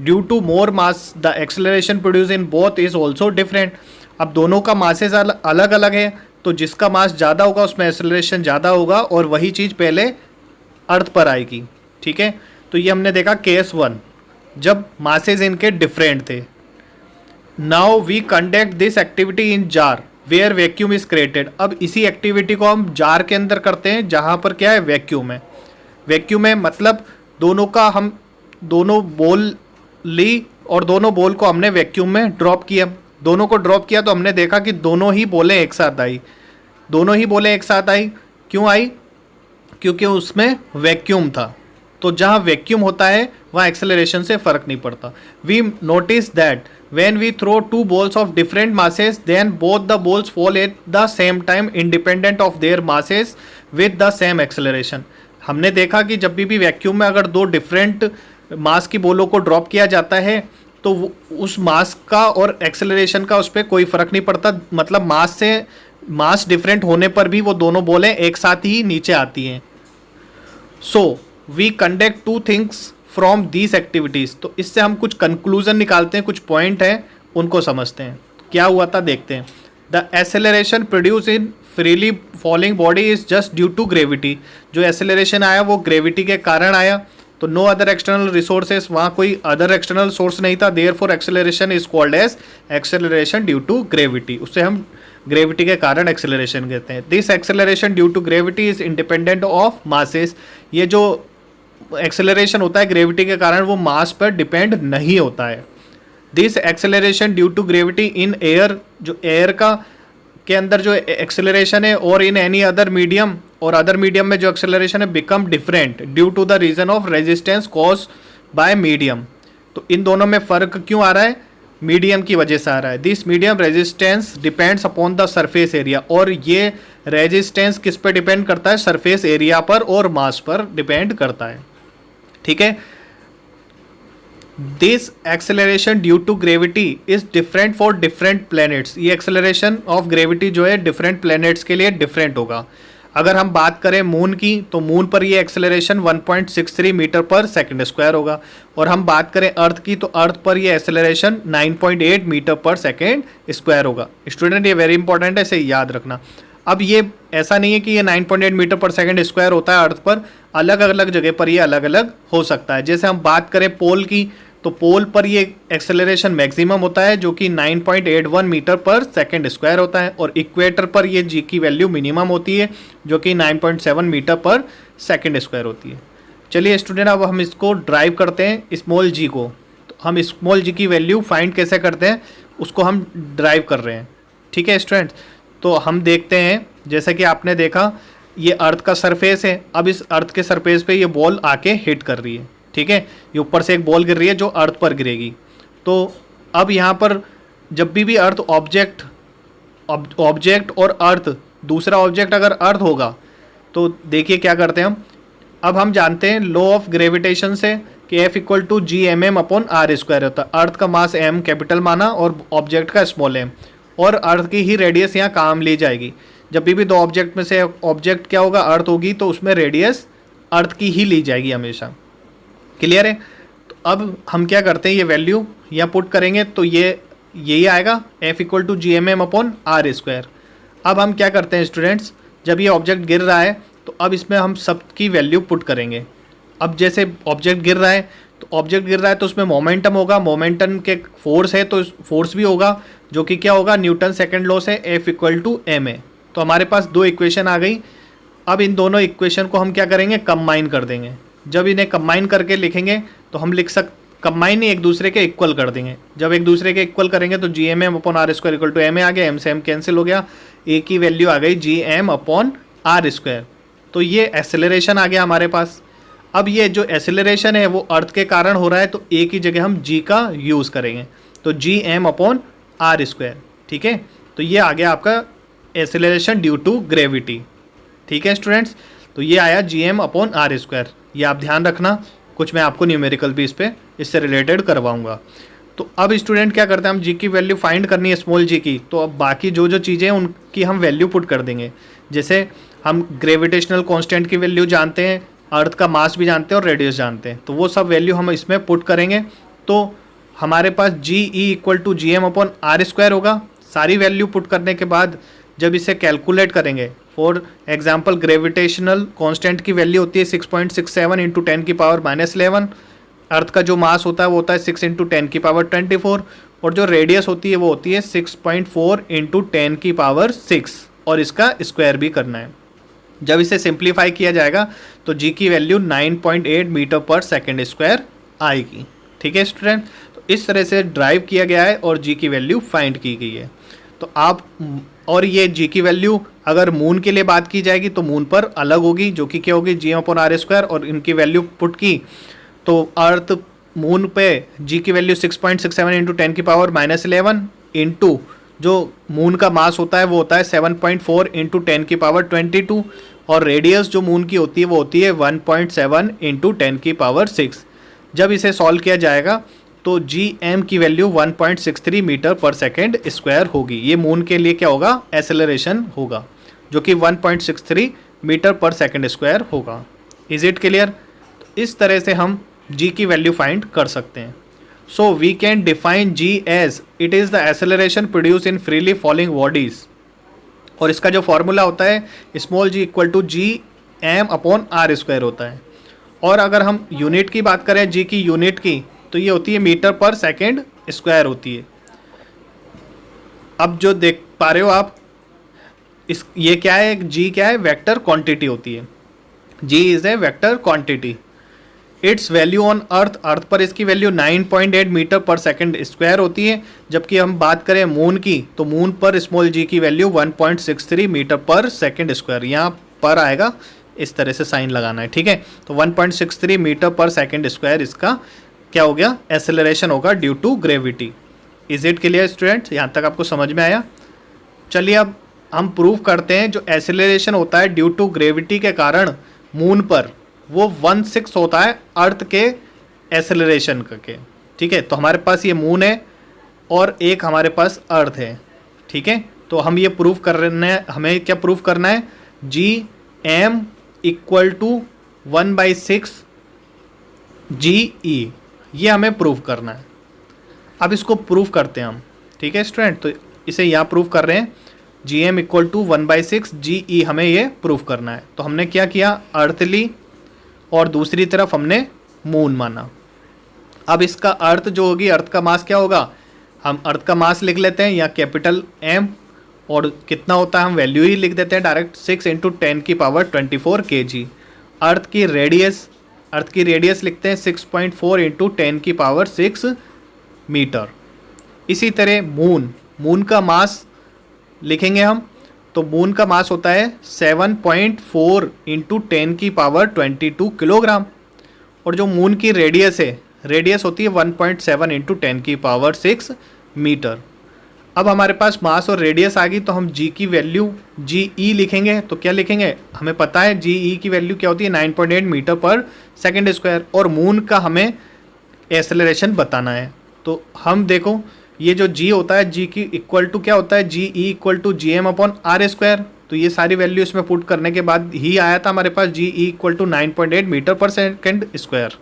Due to more mass the acceleration produce in both is also different. अब दोनों का मासेस अलग अलग है, तो जिसका मास ज़्यादा होगा उसमें एक्सेलरेशन ज़्यादा होगा और वही चीज़ पहले अर्थ पर आएगी. ठीक है, तो ये हमने देखा केस 1 जब मासेस इनके डिफरेंट थे. Now we conduct this activity in jar where vacuum is created. अब इसी एक्टिविटी को हम जार के अंदर करते हैं जहाँ पर क्या है, वैक्यूम है. वैक्यूम है मतलब हम दोनों बॉल ली और दोनों बॉल को हमने वैक्यूम में ड्रॉप किया. दोनों को ड्रॉप किया तो हमने देखा कि दोनों ही बॉलें एक साथ आई. क्यों आई, क्योंकि उसमें वैक्यूम था. तो जहाँ वैक्यूम होता है वहाँ एक्सेलरेशन से फ़र्क नहीं पड़ता. We notice that when we throw two balls of different masses then both the balls fall at the same time independent of their masses with the same acceleration। हमने देखा कि जब भी वैक्यूम में अगर दो डिफरेंट मास की बॉलों को ड्रॉप किया जाता है तो उस मास का और एक्सेलरेशन का उस पर कोई फर्क नहीं पड़ता, मतलब मास डिफरेंट होने पर भी वो दोनों बॉलें एक साथ ही नीचे आती हैं। So we conduct two things from these activities. तो इससे हम कुछ कंक्लूजन निकालते हैं, कुछ पॉइंट हैं उनको समझते हैं। क्या हुआ था देखते हैं। The acceleration produce in freely falling body is just due to gravity. जो एसेलरेशन आया वो ग्रेविटी के कारण आया, तो नो अदर एक्सटर्नल रिसोर्सेस, वहाँ कोई अदर एक्सटर्नल सोर्स नहीं था। Therefore acceleration is called as acceleration due to gravity. उससे हम ग्रेविटी के कारण एक्सेलरेशन कहते हैं। This acceleration due to gravity is independent of masses. ये जो एक्सेलरेशन होता है ग्रेविटी के कारण वो मास पर डिपेंड नहीं होता है। This acceleration due to gravity in air, जो एयर का के अंदर जो एक्सेलरेशन है और इन एनी अदर मीडियम, और अदर मीडियम में जो एक्सेलरेशन है become different due to the reason of resistance cause by medium. तो इन दोनों में फ़र्क क्यों आ रहा है? मीडियम की वजह से आ रहा है। This medium resistance depends upon the surface area, और ये रेजिस्टेंस किस पे डिपेंड करता है? सरफेस एरिया पर और मास पर डिपेंड करता है। ठीक है। This acceleration due to gravity is different for different planets. ये एक्सेलरेशन ऑफ ग्रेविटी जो है डिफरेंट प्लैनेट्स के लिए डिफरेंट होगा। अगर हम बात करें मून की तो मून पर ये एक्सेलरेशन 1.63 मीटर पर सेकंड स्क्वायर होगा, और हम बात करें अर्थ की तो अर्थ पर ये एक्सेलरेशन 9.8 मीटर पर सेकंड स्क्वायर होगा। स्टूडेंट ये वेरी इंपॉर्टेंट है, इसे याद रखना। अब ये ऐसा नहीं है कि ये 9.8 मीटर पर सेकंड स्क्वायर होता है अर्थ पर, अलग अलग जगह पर ये अलग अलग हो सकता है। जैसे हम बात करें पोल की तो पोल पर ये एक्सेलरेशन मैक्सिमम होता है जो कि 9.81 मीटर पर सेकंड स्क्वायर होता है, और इक्वेटर पर ये जी की वैल्यू मिनिमम होती है जो कि 9.7 मीटर पर सेकंड स्क्वायर होती है। चलिए स्टूडेंट अब हम इसको ड्राइव करते हैं स्मॉल जी को। तो हम स्मॉल जी की वैल्यू फाइंड कैसे करते हैं उसको हम ड्राइव कर रहे हैं। ठीक है स्टूडेंट, तो हम देखते हैं जैसे कि आपने देखा ये अर्थ का सरफेस है। अब इस अर्थ के सरफेस पे ये बॉल आके हिट कर रही है। ठीक है, ये ऊपर से एक बॉल गिर रही है जो अर्थ पर गिरेगी। तो अब यहाँ पर जब भी अर्थ ऑब्जेक्ट और अर्थ, दूसरा ऑब्जेक्ट अगर अर्थ होगा तो देखिए क्या करते हैं हम। अब हम जानते हैं लॉ ऑफ ग्रेविटेशन से कि F इक्वल टू G/m/r² होता है। अर्थ का मास m कैपिटल माना और ऑब्जेक्ट का स्मॉल m, और अर्थ की ही रेडियस यहाँ काम ली जाएगी। जब भी दो ऑब्जेक्ट में से ऑब्जेक्ट क्या होगा? अर्थ होगी, तो उसमें रेडियस अर्थ की ही ली जाएगी हमेशा। क्लियर है? तो अब हम क्या करते हैं, ये वैल्यू यहाँ पुट करेंगे तो यही आएगा F इक्वल टू G/m/r²। अब हम क्या करते हैं स्टूडेंट्स, जब ये ऑब्जेक्ट गिर रहा है तो अब इसमें हम सब की वैल्यू पुट करेंगे। अब जैसे ऑब्जेक्ट गिर रहा है तो उसमें मोमेंटम होगा, मोमेंटम के फोर्स है तो फोर्स भी होगा जो कि क्या होगा? न्यूटन सेकंड लॉ से F इक्वल टू ma। तो हमारे पास दो इक्वेशन आ गई। अब इन दोनों इक्वेशन को हम क्या करेंगे? कंबाइन कर देंगे। जब इन्हें कंबाइन करके लिखेंगे तो हम कंबाइन ही एक दूसरे के इक्वल कर देंगे। जब एक दूसरे के इक्वल करेंगे तो Gm/r² इक्वल टू ma आ गया, m से m कैंसिल हो गया, a की वैल्यू आ गई Gm/r²। तो ये एक्सेलरेशन आ गया हमारे पास। अब ये जो एक्सेलरेशन है वो अर्थ के कारण हो रहा है, तो a की जगह हम g का यूज़ करेंगे, तो Gm/r²। ठीक है, तो ये आ गया आपका एक्सेलरेशन ड्यू टू ग्रेविटी। ठीक है स्टूडेंट्स, तो ये आया Gm/r²। ये आप ध्यान रखना, कुछ मैं आपको न्यूमेरिकल भी इससे रिलेटेड करवाऊंगा। तो अब स्टूडेंट क्या करते हैं, हम जी की वैल्यू फाइंड करनी है स्मॉल जी की, तो अब बाकी जो चीज़ें हैं उनकी हम वैल्यू पुट कर देंगे। जैसे हम ग्रेविटेशनल कांस्टेंट की वैल्यू जानते हैं, अर्थ का मास भी जानते हैं और रेडियस जानते हैं, तो वो सब वैल्यू हम इसमें पुट करेंगे। तो हमारे पास Ge इक्वल टू Gm/r² होगा। सारी वैल्यू पुट करने के बाद जब इसे कैलकुलेट करेंगे, फॉर एग्जाम्पल ग्रेविटेशनल कांस्टेंट की वैल्यू होती है 6.67 इंटू 10⁻11। अर्थ का जो मास होता है वो होता है 6 इंटू 10⁻24, और जो रेडियस होती है वो होती है 6.4 इंटू 10⁻6, और इसका स्क्वायर भी करना है। जब इसे सिंप्लीफाई किया जाएगा तो जी की value 9.8 metre per second square आएगी। ठीक है स्टूडेंट, तो इस तरह से ड्राइव किया गया है और जी की वैल्यू फाइंड की गई है। तो आप, और ये जी की वैल्यू अगर मून के लिए बात की जाएगी तो मून पर अलग होगी, जो कि क्या होगी? Gm/r², और इनकी वैल्यू पुट की तो अर्थ मून पे जी की वैल्यू 6.67 इंटू 10⁻⁻11 इंटू जो मून का मास होता है वो होता है 7.4 इंटू 10⁻22 और रेडियस जो मून की होती है वो होती है 1.7 इंटू 10⁻6। जब इसे सॉल्व किया जाएगा तो जी एम की value 1.63 metre per second square होगी। ये मून के लिए क्या होगा, एसेलरेशन होगा, जो कि 1.63 मीटर पर सेकेंड स्क्वायर होगा। Is it clear? तो इस तरह से हम g की वैल्यू फाइंड कर सकते हैं। So we can define g as it is the acceleration produce in freely falling bodies, और इसका जो फॉर्मूला होता है small g equal to G M upon R square होता है। और अगर हम यूनिट की बात करें g की यूनिट की, तो ये होती है मीटर पर सेकेंड स्क्वायर होती है। अब जो देख पा रहे हो आप, इस ये क्या है, g क्या है, वेक्टर क्वांटिटी होती है। g is a vector quantity. Its value on earth, earth पर इसकी value 9.8 metre per second square होती है। जबकि हम बात करें मून की, तो मून पर स्मॉल g की value 1.63 metre per second square, यहाँ पर आएगा, इस तरह से साइन लगाना है, ठीक है। तो 1.63 मीटर पर सेकेंड स्क्वायर इसका क्या हो गया, एसेलरेशन होगा due to gravity. Is it clear students? यहाँ तक आपको समझ में आया? चलिए अब हम प्रूव करते हैं जो एसेलरेशन होता है ड्यू टू ग्रेविटी के कारण मून पर, वो 1/6 होता है अर्थ के एसेलरेशन के, ठीक है। तो हमारे पास ये मून है और एक हमारे पास अर्थ है, ठीक है। तो हम ये प्रूव कर रहे हैं, हमें क्या प्रूव करना है, जी एम इक्वल टू 1/6 जी ई, ये हमें प्रूव करना है। अब इसको प्रूव करते हैं हम, ठीक है स्टूडेंट। तो इसे यहाँ प्रूव कर रहे हैं, जी एम इक्वल टू 1/6 जी ई, हमें ये प्रूव करना है। तो हमने क्या किया, अर्थ ली और दूसरी तरफ हमने मून माना। अब इसका अर्थ जो होगी, अर्थ का मास क्या होगा, हम अर्थ का मास लिख लेते हैं या कैपिटल एम, और कितना होता है हम वैल्यू ही लिख देते हैं डायरेक्ट, 6 इंटू 10⁻24 kg। अर्थ की रेडियस लिखते हैं 6.4 इंटू 10⁻6 मीटर। इसी तरह मून का मास लिखेंगे हम, तो मून का मास होता है 7.4 इंटू 10⁻22 किलोग्राम। और जो मून की रेडियस है, रेडियस होती है 1.7 इंटू 10⁻6 मीटर। अब हमारे पास मास और रेडियस आ गई, तो हम g की वैल्यू जी ई लिखेंगे। तो क्या लिखेंगे, हमें पता है जी ई की वैल्यू क्या होती है, 9.8 मीटर पर सेकेंड स्क्वायर, और मून का हमें एसेलरेशन बताना है। तो हम देखो, ये जो g होता है, g की इक्वल टू क्या होता है, G E equal to G M upon R square. तो ये सारी वैल्यू इसमें पुट करने के बाद ही आया था हमारे पास जी E equal to 9.8 metre per second square.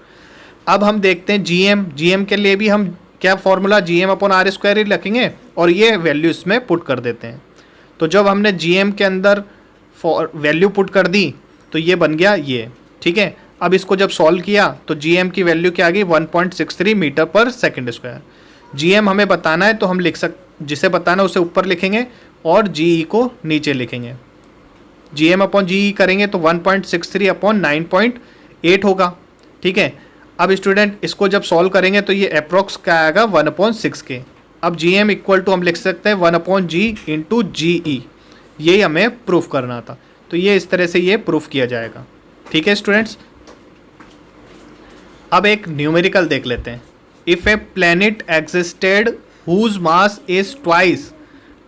अब हम देखते हैं जी एम के लिए भी हम क्या formula, G M upon R square ही रखेंगे और ये वैल्यू इसमें पुट कर देते हैं। तो जब हमने जी एम के अंदर वैल्यू पुट कर दी तो ये बन गया ये, ठीक है। अब इसको जब सॉल्व किया तो जी एम की वैल्यू क्या आ गई, 1.63 metre per second square. G M हमें बताना है तो हम जिसे बताना है उसे ऊपर लिखेंगे और जी ई को नीचे लिखेंगे। जी एम अपॉन जी ई करेंगे तो 1.63 अपॉन 9.8 होगा, ठीक है। अब स्टूडेंट इसको जब सॉल्व करेंगे तो ये अप्रोक्स क्या आएगा, 1/6 के। अब जी एम इक्वल टू हम लिख सकते हैं 1/g इंटू जी ई, यही हमें प्रूफ करना था। तो ये इस तरह से ये प्रूफ किया जाएगा, ठीक है स्टूडेंट्स। अब एक न्यूमेरिकल देख लेते हैं। If a planet existed whose mass is twice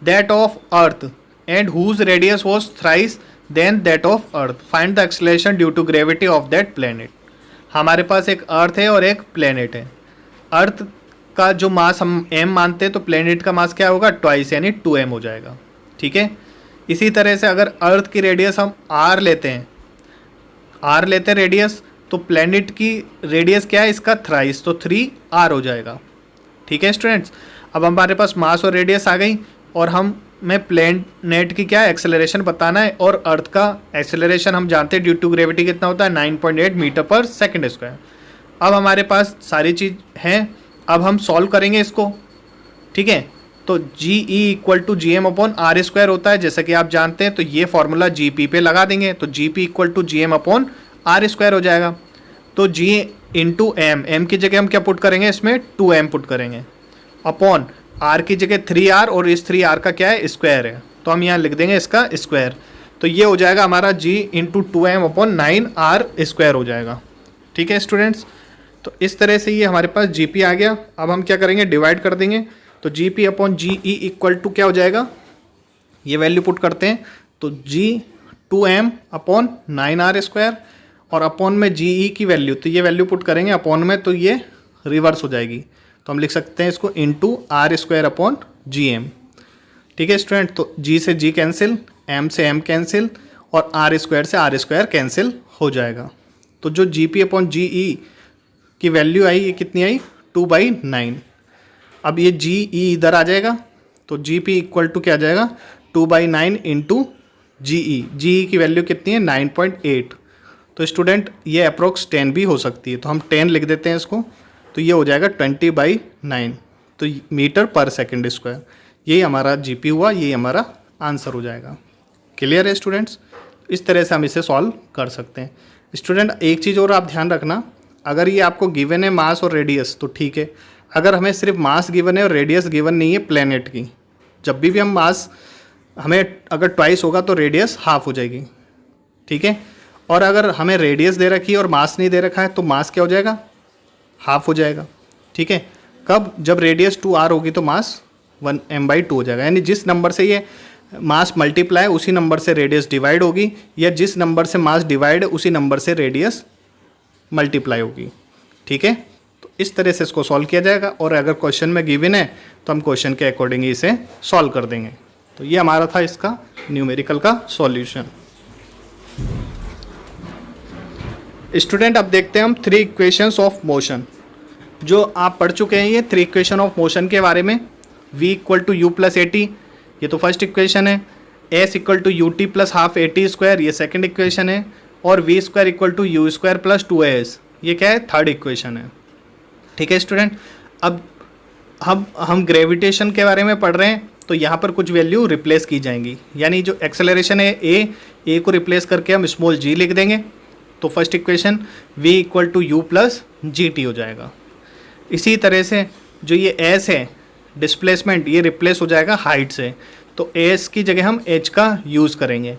that of earth and whose radius was thrice then that of earth, find the acceleration due to gravity of that planet. हमारे पास एक अर्थ है और एक प्लैनेट है। अर्थ का जो मास हम m मानते हैं तो प्लैनेट का मास क्या होगा, ट्वाइस यानी 2m हो जाएगा, ठीक है। इसी तरह से अगर अर्थ की रेडियस हम r लेते हैं, रेडियस, तो प्लैनेट की रेडियस क्या है इसका, थ्राइस, तो 3r हो जाएगा, ठीक है स्टूडेंट्स। अब हमारे पास मास और रेडियस आ गई और हमें प्लैनेट की क्या एक्सेलरेशन बताना है, और अर्थ का एक्सेलरेशन हम जानते हैं ड्यू टू ग्रेविटी कितना होता है, 9.8 मीटर पर सेकेंड स्क्वायर। अब हमारे पास सारी चीज़ हैं, अब हम सॉल्व करेंगे इसको, ठीक है। तो G E equal to G M upon R square होता है, जैसा कि आप जानते हैं। तो ये फॉर्मूला जी पी पे लगा देंगे, तो G P equal to G M upon R square हो जाएगा। तो जी इंटू एम की जगह हम क्या पुट करेंगे, इसमें 2m पुट करेंगे, अपॉन आर की जगह 3r, और इस 3r का क्या है, स्क्वायर है, तो हम यहाँ लिख देंगे इसका स्क्वायर। तो ये हो जाएगा हमारा g into 2m upon 9r square हो जाएगा, ठीक है स्टूडेंट्स। तो इस तरह से ये हमारे पास जी पी आ गया। अब हम क्या करेंगे, डिवाइड कर देंगे। तो G P upon G E equal to क्या हो जाएगा, ये वैल्यू पुट करते हैं तो जी 2m अपॉन 9r² और अपॉन में जी ई की वैल्यू, तो ये वैल्यू पुट करेंगे अपॉन में, तो ये रिवर्स हो जाएगी। तो हम लिख सकते हैं इसको into r² upon G M. ठीक है स्टूडेंट, तो g से g कैंसिल, m से m कैंसिल और r² से r² कैंसिल हो जाएगा। तो जो जी पी अपॉन जी ई की वैल्यू आई, ये कितनी आई, 2/9। अब ये जी ई इधर आ जाएगा, तो जी पी इक्वल टू क्या आ जाएगा, 2/9 इंटू जी ई की वैल्यू कितनी है, 9.8। तो स्टूडेंट ये अप्रोक्स 10 भी हो सकती है, तो हम 10 लिख देते हैं इसको। तो ये हो जाएगा 20/9, तो मीटर पर सेकेंड स्क्वायर। यही हमारा जी पी हुआ, यही हमारा आंसर हो जाएगा। क्लियर है स्टूडेंट्स, इस तरह से हम इसे सॉल्व कर सकते हैं। स्टूडेंट एक चीज़ और आप ध्यान रखना, अगर ये आपको गिवन है मास और रेडियस तो ठीक है, अगर हमें सिर्फ मास गिवन है और रेडियस गिवन नहीं है प्लेनेट की, जब भी हम मास हमें अगर ट्वाइस होगा तो रेडियस हाफ हो जाएगी। ठीक है, और अगर हमें रेडियस दे रखी है और मास नहीं दे रखा है तो मास क्या हो जाएगा, हाफ हो जाएगा। ठीक है, कब, जब रेडियस 2r होगी तो मास 1m/2 हो जाएगा। यानी जिस नंबर से ये मास मल्टीप्लाई उसी नंबर से रेडियस डिवाइड होगी, या जिस नंबर से मास डिवाइड है उसी नंबर से रेडियस मल्टीप्लाई होगी। ठीक है, तो इस तरह से इसको सॉल्व किया जाएगा, और अगर क्वेश्चन में गिवन है तो हम क्वेश्चन के अकॉर्डिंग इसे सॉल्व कर देंगे। तो ये हमारा था इसका न्यूमेरिकल का सॉल्यूशन। स्टूडेंट अब देखते हैं हम 3 इक्वेशंस ऑफ मोशन, जो आप पढ़ चुके हैं ये 3 इक्वेशन ऑफ मोशन के बारे में। v equal to U plus A T, ये तो फर्स्ट इक्वेशन है। s equal to U T plus half A T square, ये सेकेंड इक्वेशन है। और v square equal to U square plus 2as, ये क्या है, थर्ड इक्वेशन है। ठीक है स्टूडेंट, अब हम ग्रेविटेशन के बारे में पढ़ रहे हैं, तो यहाँ पर कुछ वैल्यू रिप्लेस की जाएंगी। यानी जो एक्सेलरेशन है ए को रिप्लेस करके हम स्मॉल g लिख देंगे। तो first equation v equal to U plus G T हो जाएगा। इसी तरह से जो ये s है डिस्प्लेसमेंट, ये रिप्लेस हो जाएगा हाइट से, तो s की जगह हम h का यूज़ करेंगे।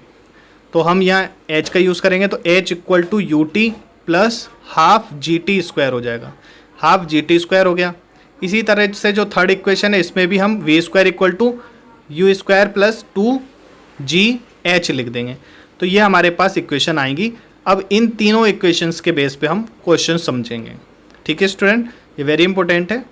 तो हम यहाँ h का यूज़ करेंगे तो h equal to U T plus half G T square हो जाएगा, हाफ जी टी स्क्वायर हो गया। इसी तरह से जो थर्ड इक्वेशन है इसमें भी हम v square equal to U square plus 2gh लिख देंगे। तो ये हमारे पास इक्वेशन आएंगी। अब इन तीनों इक्वेशंस के बेस पे हम क्वेश्चन समझेंगे। ठीक है स्टूडेंट, ये वेरी इंपॉर्टेंट है।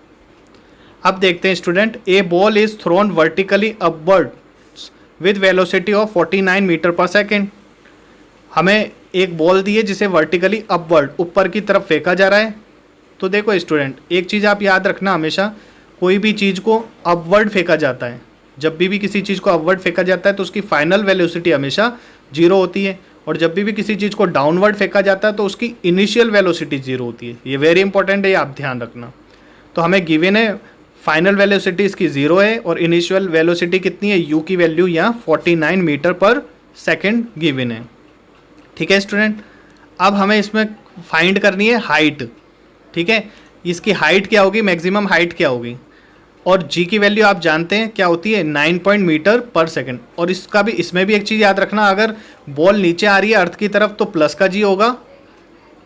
अब देखते हैं student, a ball is thrown vertically upwards with velocity of 49 metre per second. हमें एक बॉल दी है जिसे वर्टिकली अपवर्ड, ऊपर की तरफ फेंका जा रहा है। तो देखो स्टूडेंट, एक चीज़ आप याद रखना, हमेशा कोई भी चीज़ को अपवर्ड फेंका जाता है, जब भी किसी चीज़ को अपवर्ड फेंका जाता है तो उसकी फाइनल वेलोसिटी हमेशा 0 होती है, और जब भी किसी चीज़ को डाउनवर्ड फेंका जाता है तो उसकी इनिशियल वेलोसिटी 0 होती है। ये वेरी इंपॉर्टेंट है, ये आप ध्यान रखना। तो हमें गिवन है फाइनल वेलोसिटी इसकी 0 है, और इनिशियल वेलोसिटी कितनी है, u की वैल्यू यहाँ 49 मीटर पर सेकेंड गिवन है। ठीक है स्टूडेंट, अब हमें इसमें फाइंड करनी है हाइट। ठीक है, इसकी हाइट क्या होगी, मैक्सिमम हाइट क्या होगी, और g की वैल्यू आप जानते हैं क्या होती है, 9 मीटर पर सेकेंड। और इसका भी, इसमें भी एक चीज़ याद रखना, अगर बॉल नीचे आ रही है अर्थ की तरफ तो प्लस का g होगा,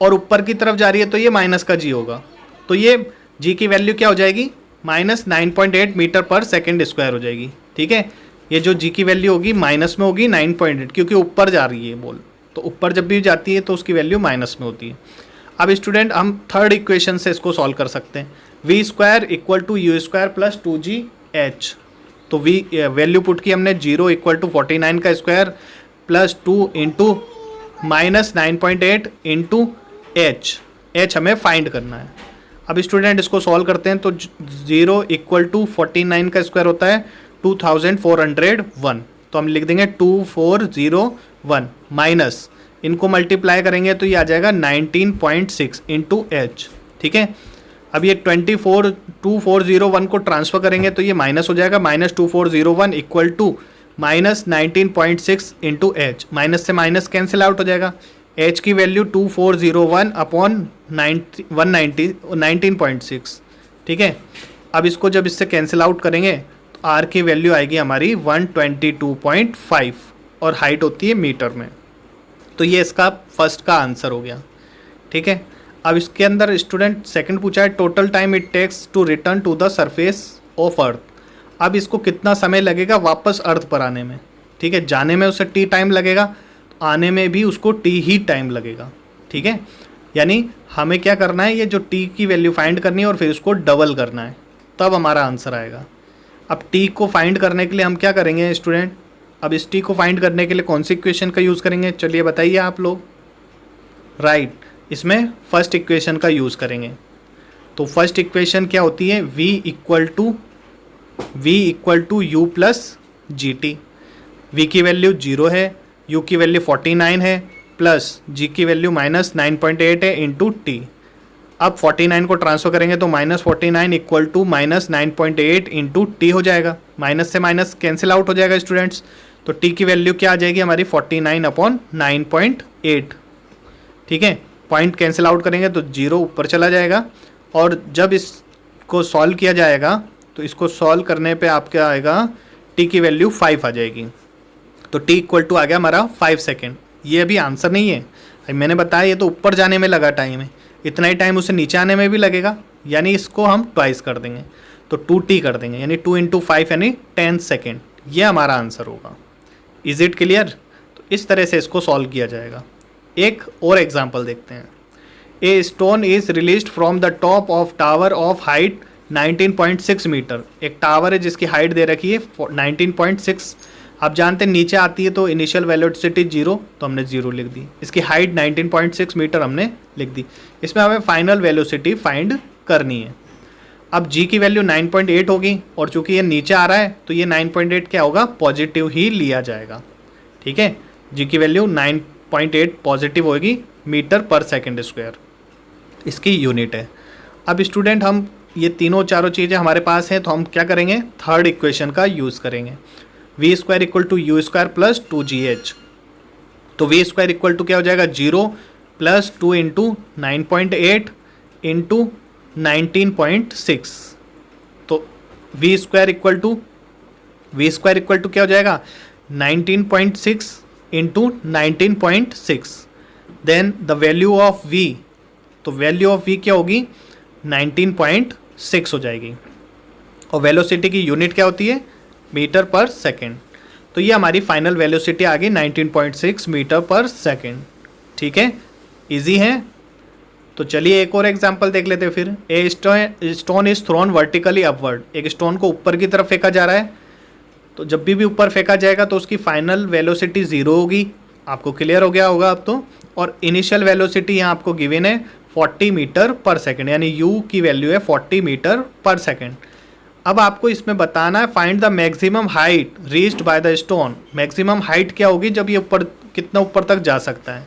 और ऊपर की तरफ जा रही है तो ये माइनस का g होगा। तो ये g की वैल्यू क्या हो जाएगी, -9.8 मीटर पर सेकेंड स्क्वायर हो जाएगी। ठीक है, ये जो g की वैल्यू होगी माइनस में होगी 9.8, क्योंकि ऊपर जा रही है बॉल, तो ऊपर जब भी जाती है तो उसकी वैल्यू माइनस में होती है। अब स्टूडेंट हम थर्ड इक्वेशन से इसको सॉल्व कर सकते हैं, v square equal to U square plus 2gh। तो v वैल्यू पुट की हमने 0 इक्वल टू 49 का square plus 2 into -9.8 into h हमें फाइंड करना है। अब स्टूडेंट इसको सॉल्व करते हैं, तो 0 इक्वल टू 49 का स्क्वायर होता है 2401, तो हम लिख देंगे 2401 माइनस, इनको मल्टीप्लाई करेंगे तो ये आ जाएगा 19.6 इंटू एच। ठीक है, अब ये 2401 को ट्रांसफर करेंगे तो ये माइनस हो जाएगा, -2401 equal to -19.6 into H. Minus से माइनस कैंसिल आउट हो जाएगा, एच की वैल्यू 2401 अपॉन 19.6। ठीक है, अब इसको जब इससे कैंसिल आउट करेंगे तो आर की वैल्यू आएगी हमारी 122.5, और हाइट होती है मीटर में। तो ये इसका फर्स्ट का आंसर हो गया। ठीक है, अब इसके अंदर स्टूडेंट सेकंड पूछा है total time it takes to return to the surface of earth. अब इसको कितना समय लगेगा वापस अर्थ पर आने में, ठीक है। जाने में उसे टी टाइम लगेगा, आने में भी उसको टी ही टाइम लगेगा, ठीक है। यानी हमें क्या करना है, ये जो टी की वैल्यू फाइंड करनी है और फिर उसको डबल करना है, तब हमारा आंसर आएगा। अब टी को फाइंड करने के लिए हम क्या करेंगे स्टूडेंट, अब इस टी को फाइंड करने के लिए कौन सी इक्वेशन का यूज़ करेंगे, चलिए बताइए आप लोग। राइट, इसमें फर्स्ट इक्वेशन का यूज़ करेंगे। तो फर्स्ट इक्वेशन क्या होती है, v equal to U plus G T. V की वैल्यू 0 है, u की वैल्यू 49 है, प्लस g की वैल्यू -9.8 है इंटू टी। अब 49 को ट्रांसफर करेंगे तो -49 इक्वल टू -9.8 इंटू टी हो जाएगा। माइनस से माइनस कैंसिल आउट हो जाएगा स्टूडेंट्स। तो टी की वैल्यू क्या आ जाएगी हमारी 49/9.8, ठीक है। पॉइंट कैंसिल आउट करेंगे तो 0 ऊपर चला जाएगा। और जब इसको सॉल्व किया जाएगा तो इसको सॉल्व करने पे आपका आएगा टी की वैल्यू 5 आ जाएगी। तो टी इक्वल टू आ गया हमारा 5 सेकेंड। ये अभी आंसर नहीं है, मैंने बताया ये तो ऊपर जाने में लगा टाइम है, इतना ही टाइम उसे नीचे आने में भी लगेगा, यानी इसको हम ट्वाइस कर देंगे तो 2t कर देंगे, यानी 2 × 5 यानी 10 सेकेंड। ये हमारा आंसर होगा। Is it clear? तो इस तरह से इसको सॉल्व किया जाएगा। एक और एग्जाम्पल देखते हैं। A stone is released from the top of tower of height 19.6 metre. एक टावर है जिसकी हाइट दे रखी है 19.6। आप जानते हैं नीचे आती है तो इनिशियल वेलोसिटी 0, तो हमने 0 लिख दी। इसकी हाइट 19.6 मीटर हमने लिख दी। इसमें हमें फाइनल वेलोसिटी फाइंड करनी है। अब g की वैल्यू 9.8 होगी और चूंकि ये नीचे आ रहा है तो ये 9.8 क्या होगा, पॉजिटिव ही लिया जाएगा, ठीक है। g की वैल्यू 9.8 पॉजिटिव होगी मीटर पर सेकेंड स्क्वायर, इसकी यूनिट है। अब स्टूडेंट हम ये तीनों चारों चीज़ें हमारे पास हैं तो हम क्या करेंगे, थर्ड इक्वेशन का यूज़ करेंगे। V square equal to U square plus 2gh। तो वी स्क्वायर इक्वल टू क्या हो जाएगा, 0 प्लस 2 इंटू 9.8 इंटू 19.6। तो वी स्क्वायर इक्वल टू क्या हो जाएगा, 19.6 into 19.6। Then the value of v, तो वैल्यू ऑफ v क्या होगी, 19.6 हो जाएगी। और वेलोसिटी की यूनिट क्या होती है, मीटर पर सेकेंड। तो ये हमारी फाइनल वेलोसिटी आ गई 19.6 मीटर पर सेकेंड, ठीक है। इजी है। तो चलिए एक और एग्जांपल देख लेते हैं फिर। ए stone is thrown vertically upward. एक स्टोन को ऊपर की तरफ फेंका जा रहा है, तो जब भी ऊपर फेंका जाएगा तो उसकी फाइनल वेलोसिटी 0 होगी। आपको क्लियर हो गया होगा अब तो। और इनिशियल वेलोसिटी यहाँ आपको गिवन है 40 मीटर पर सेकेंड, यानी u की वैल्यू है 40 मीटर पर सेकेंड। अब आपको इसमें बताना है find the maximum height reached by the stone. Maximum height क्या होगी जब ये ऊपर, कितना ऊपर तक जा सकता है।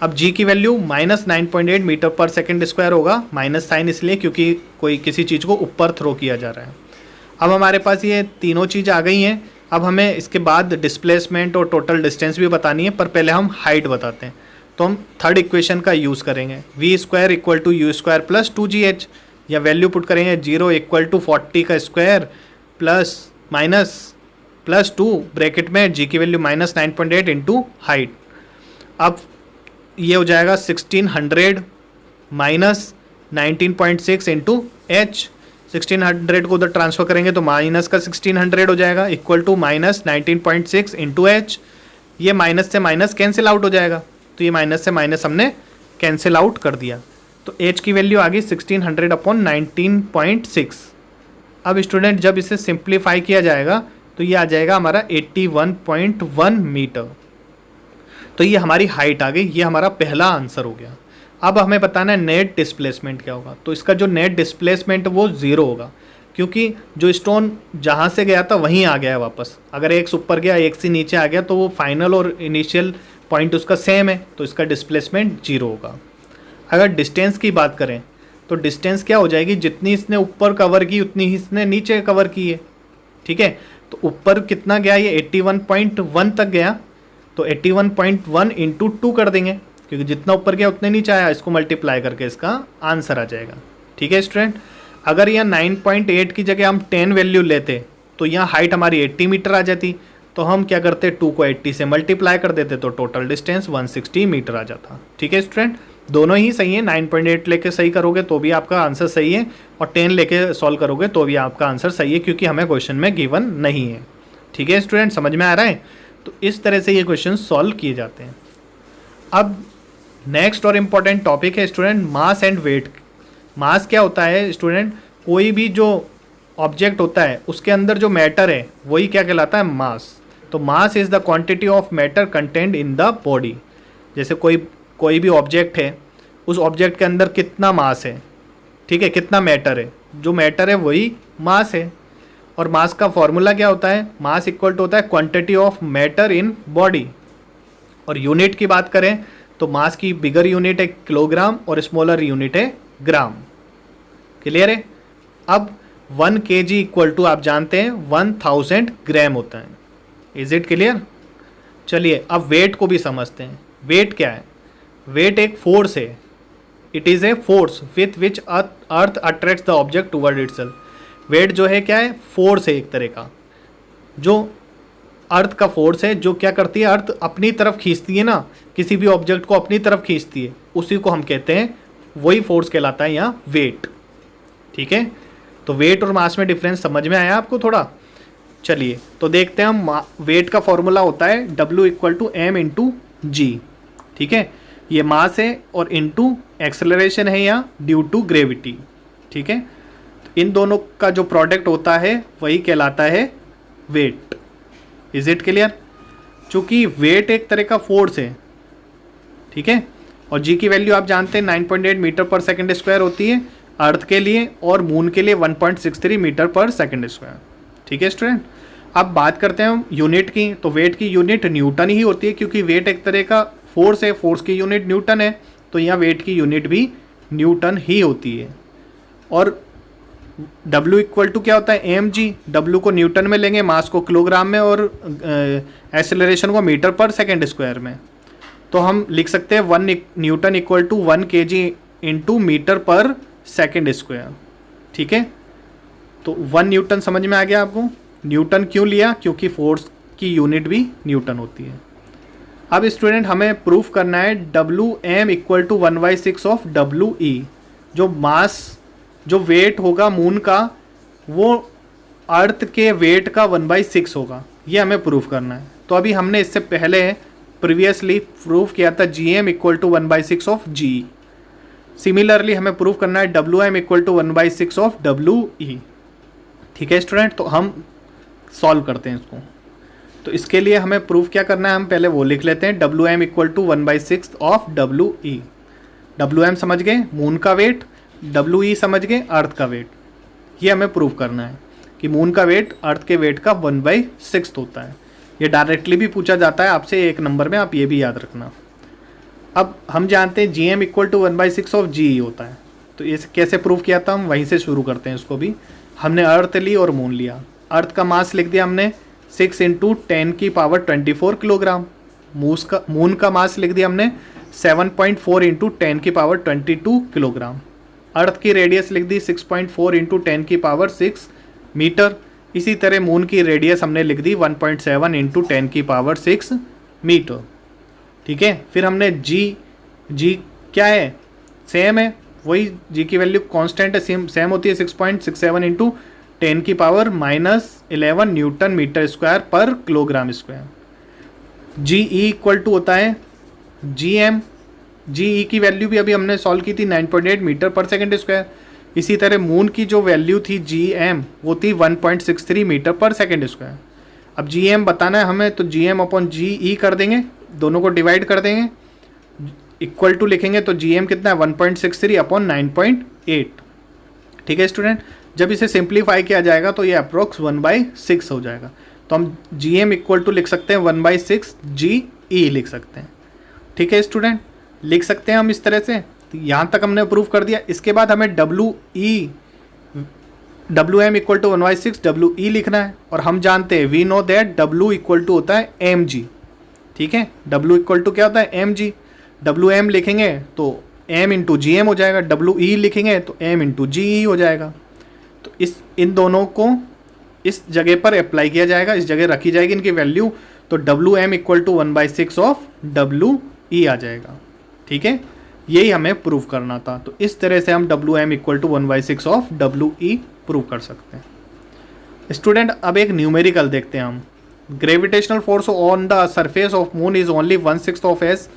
अब g की value -9.8 metre per second square होगा, माइनस साइन इसलिए क्योंकि कोई किसी चीज़ को ऊपर थ्रो किया जा रहा है। अब हमारे पास ये तीनों चीज़ आ गई हैं। अब हमें इसके बाद डिस्प्लेसमेंट और टोटल डिस्टेंस भी बतानी है, पर पहले हम हाइट बताते हैं। तो हम थर्ड इक्वेशन का यूज़ करेंगे। V square equal to U square plus 2gh, या वैल्यू पुट करेंगे 0 इक्वल टू 40 का square plus minus plus 2 bracket में g की वैल्यू -9.8 इंटू हाइट। अब ये हो जाएगा 1600 माइनस 19.6 इंटू h। 1600 को उधर ट्रांसफर करेंगे तो माइनस का 1600 हो जाएगा इक्वल टू -19.6 इंटू h। ये माइनस से माइनस कैंसिल आउट हो जाएगा, तो ये माइनस से माइनस हमने कैंसिल आउट कर दिया। तो h की वैल्यू आ गई 1600/19.6। अब स्टूडेंट जब इसे सिंप्लीफाई किया जाएगा तो ये आ जाएगा हमारा 81.1 मीटर। तो ये हमारी हाइट आ गई, ये हमारा पहला आंसर हो गया। अब हमें बताना है नेट डिस्प्लेसमेंट क्या होगा। तो इसका जो नेट डिस्प्लेसमेंट वो 0 होगा, क्योंकि जो स्टोन जहाँ से गया था वहीं आ गया है वापस। अगर एक से ऊपर गया एक से नीचे आ गया तो वो फाइनल और इनिशियल पॉइंट उसका सेम है, तो इसका डिस्प्लेसमेंट 0 होगा। अगर डिस्टेंस की बात करें तो डिस्टेंस क्या हो जाएगी, जितनी इसने ऊपर कवर की उतनी ही इसने नीचे कवर की है, ठीक है। तो ऊपर कितना गया, ये 81.1 तक गया, तो 81.1 इंटू 2 कर देंगे, क्योंकि जितना ऊपर गया उतने नीचे आया। इसको मल्टीप्लाई करके इसका आंसर आ जाएगा, ठीक है स्टूडेंट। अगर यहाँ 9.8 की जगह हम 10 वैल्यू लेते तो यहाँ हाइट हमारी 80 मीटर आ जाती। तो हम क्या करते, 2 को 80 से मल्टीप्लाई कर देते तो टोटल डिस्टेंस 160 मीटर आ जाता, ठीक है स्टूडेंट। दोनों ही सही है, 9.8 लेके सही करोगे तो भी आपका आंसर सही है, और 10 लेके सॉल्व करोगे तो भी आपका आंसर सही है, क्योंकि हमें क्वेश्चन में गिवन नहीं है। ठीक है स्टूडेंट, समझ में आ रहा है? तो इस तरह से ये क्वेश्चन सॉल्व किए जाते हैं। अब नेक्स्ट और इम्पॉर्टेंट टॉपिक है स्टूडेंट, मास एंड वेट। मास क्या होता है स्टूडेंट? कोई भी जो ऑब्जेक्ट होता है उसके अंदर जो मैटर है वही क्या कहलाता है? मास। तो mass is the quantity of matter content in the body. जैसे कोई भी ऑब्जेक्ट है, उस ऑब्जेक्ट के अंदर कितना मास है, ठीक है, कितना मैटर है, जो मैटर है वही मास है। और मास का फॉर्मूला क्या होता है? मास इक्वल टू होता है quantity of matter in body. और यूनिट की बात करें तो मास की बिगर यूनिट है किलोग्राम और स्मॉलर यूनिट है ग्राम। क्लियर है? अब 1 kg इक्वल टू आप जानते हैं 1000 ग्राम होता है। Is it clear? चलिए अब वेट को भी समझते हैं। वेट क्या है? वेट एक फोर्स है। It is a force with which earth attracts the object toward itself. Weight जो है क्या है? फोर्स है एक तरह का, जो अर्थ का फोर्स है, जो क्या करती है? अर्थ अपनी तरफ खींचती है ना, किसी भी ऑब्जेक्ट को अपनी तरफ खींचती है, उसी को हम कहते हैं, वही फोर्स कहलाता है यहाँ वेट। ठीक है, तो वेट और मास में डिफरेंस समझ में आया आपको थोड़ा? चलिए तो देखते हैं हम। वेट का फॉर्मूला होता है W equal to M into G. ठीक है, ये मास है और इंटू एक्सेलरेशन है या ड्यू टू ग्रेविटी। ठीक है, तो इन दोनों का जो प्रोडक्ट होता है वही कहलाता है वेट। Is it clear? चूंकि वेट एक तरह का फोर्स है, ठीक है, और जी की वैल्यू आप जानते हैं 9.8 मीटर पर सेकंड स्क्वायर होती है अर्थ के लिए, और मून के लिए 1.63 मीटर पर सेकंड स्क्वायर। ठीक है स्टूडेंट, अब बात करते हैं हम यूनिट की। तो वेट की यूनिट न्यूटन ही होती है, क्योंकि वेट एक तरह का फोर्स है, फोर्स की यूनिट न्यूटन है, तो यहाँ वेट की यूनिट भी न्यूटन ही होती है। और W इक्वल टू क्या होता है? mg। W को न्यूटन में लेंगे, मास को किलोग्राम में, और एक्सेलरेशन को मीटर पर सेकेंड स्क्वायर में। तो हम लिख सकते हैं 1 newton equal to 1 kg into metre per second square. ठीक है, तो 1 न्यूटन समझ में आ गया आपको? न्यूटन क्यों लिया? क्योंकि फोर्स की यूनिट भी न्यूटन होती है। अब स्टूडेंट हमें प्रूफ करना है WM equal to 1/6 of WE। जो मास, जो वेट होगा मून का, वो अर्थ के वेट का 1/6 होगा, ये हमें प्रूफ करना है। तो अभी हमने इससे पहले प्रीवियसली प्रूफ किया था GM equal to 1/6 of GE। Similarly हमें प्रूफ करना है WM equal to 1/6 of WE। ठीक है स्टूडेंट, तो हम सॉल्व करते हैं इसको। तो इसके लिए हमें प्रूफ क्या करना है, हम पहले वो लिख लेते हैं, WM equal to 1/6 of WE। WM समझ गए मून का वेट, WE समझ गए अर्थ का वेट। ये हमें प्रूव करना है कि मून का वेट अर्थ के वेट का 1/6 होता है। ये डायरेक्टली भी पूछा जाता है आपसे 1 नंबर में, आप ये भी याद रखना। अब हम जानते हैं GM equal to 1/6 of GE होता है। तो ये कैसे प्रूव किया था, हम वहीं से शुरू करते हैं इसको भी। हमने अर्थ ली और मून लिया। अर्थ का मास लिख दिया हमने 6 इंटू 10⁻24 किलोग्राम। मून का मास लिख दिया हमने 7.4 इंटू 10⁻22 किलोग्राम। अर्थ की रेडियस लिख दी 6.4 इंटू 10⁻6 मीटर। इसी तरह मून की रेडियस हमने लिख दी 1.7 इंटू 10⁻6 मीटर। ठीक है, फिर हमने जी क्या है? सेम है, वही जी की वैल्यू कांस्टेंट है, सेम होती है 6.67 into 10⁻11 newton metre square per kilogram square. GE equal to होता है GM। GE की वैल्यू भी अभी हमने सॉल्व की थी 9.8 मीटर पर सेकेंड स्क्वायर। इसी तरह मून की जो वैल्यू थी GM वो थी 1.63 मीटर पर सेकेंड स्क्वायर। अब GM बताना है हमें, तो GM अपॉन GE कर देंगे, दोनों को डिवाइड कर देंगे, इक्वल टू लिखेंगे, तो GM कितना है 1.63 अपॉन 9.8। ठीक है स्टूडेंट, जब इसे सिंप्लीफाई किया जाएगा तो ये अप्रोक्स 1/6 हो जाएगा। तो हम GM इक्वल टू लिख सकते हैं 1/6 GE लिख सकते हैं। ठीक है स्टूडेंट, लिख सकते हैं हम इस तरह से। तो यहाँ तक हमने प्रूफ कर दिया। इसके बाद हमें WM इक्वल टू 1/6 WE लिखना है, और हम जानते हैं we know that W equal to होता है mg। ठीक है, W इक्वल टू क्या होता है? mg। WM लिखेंगे तो m इंटू GM हो जाएगा, WE लिखेंगे तो m इंटू GE हो जाएगा। तो इन दोनों को इस जगह पर अप्लाई किया जाएगा, इस जगह रखी जाएगी इनकी वैल्यू, तो WM equal to 1/6 of WE आ जाएगा। ठीक है, यही हमें प्रूव करना था। तो इस तरह से हम WM equal to 1/6 of WE prove कर सकते हैं। स्टूडेंट अब एक न्यूमेरिकल देखते हैं हम। Gravitational force on the surface of moon is only 1/6 of as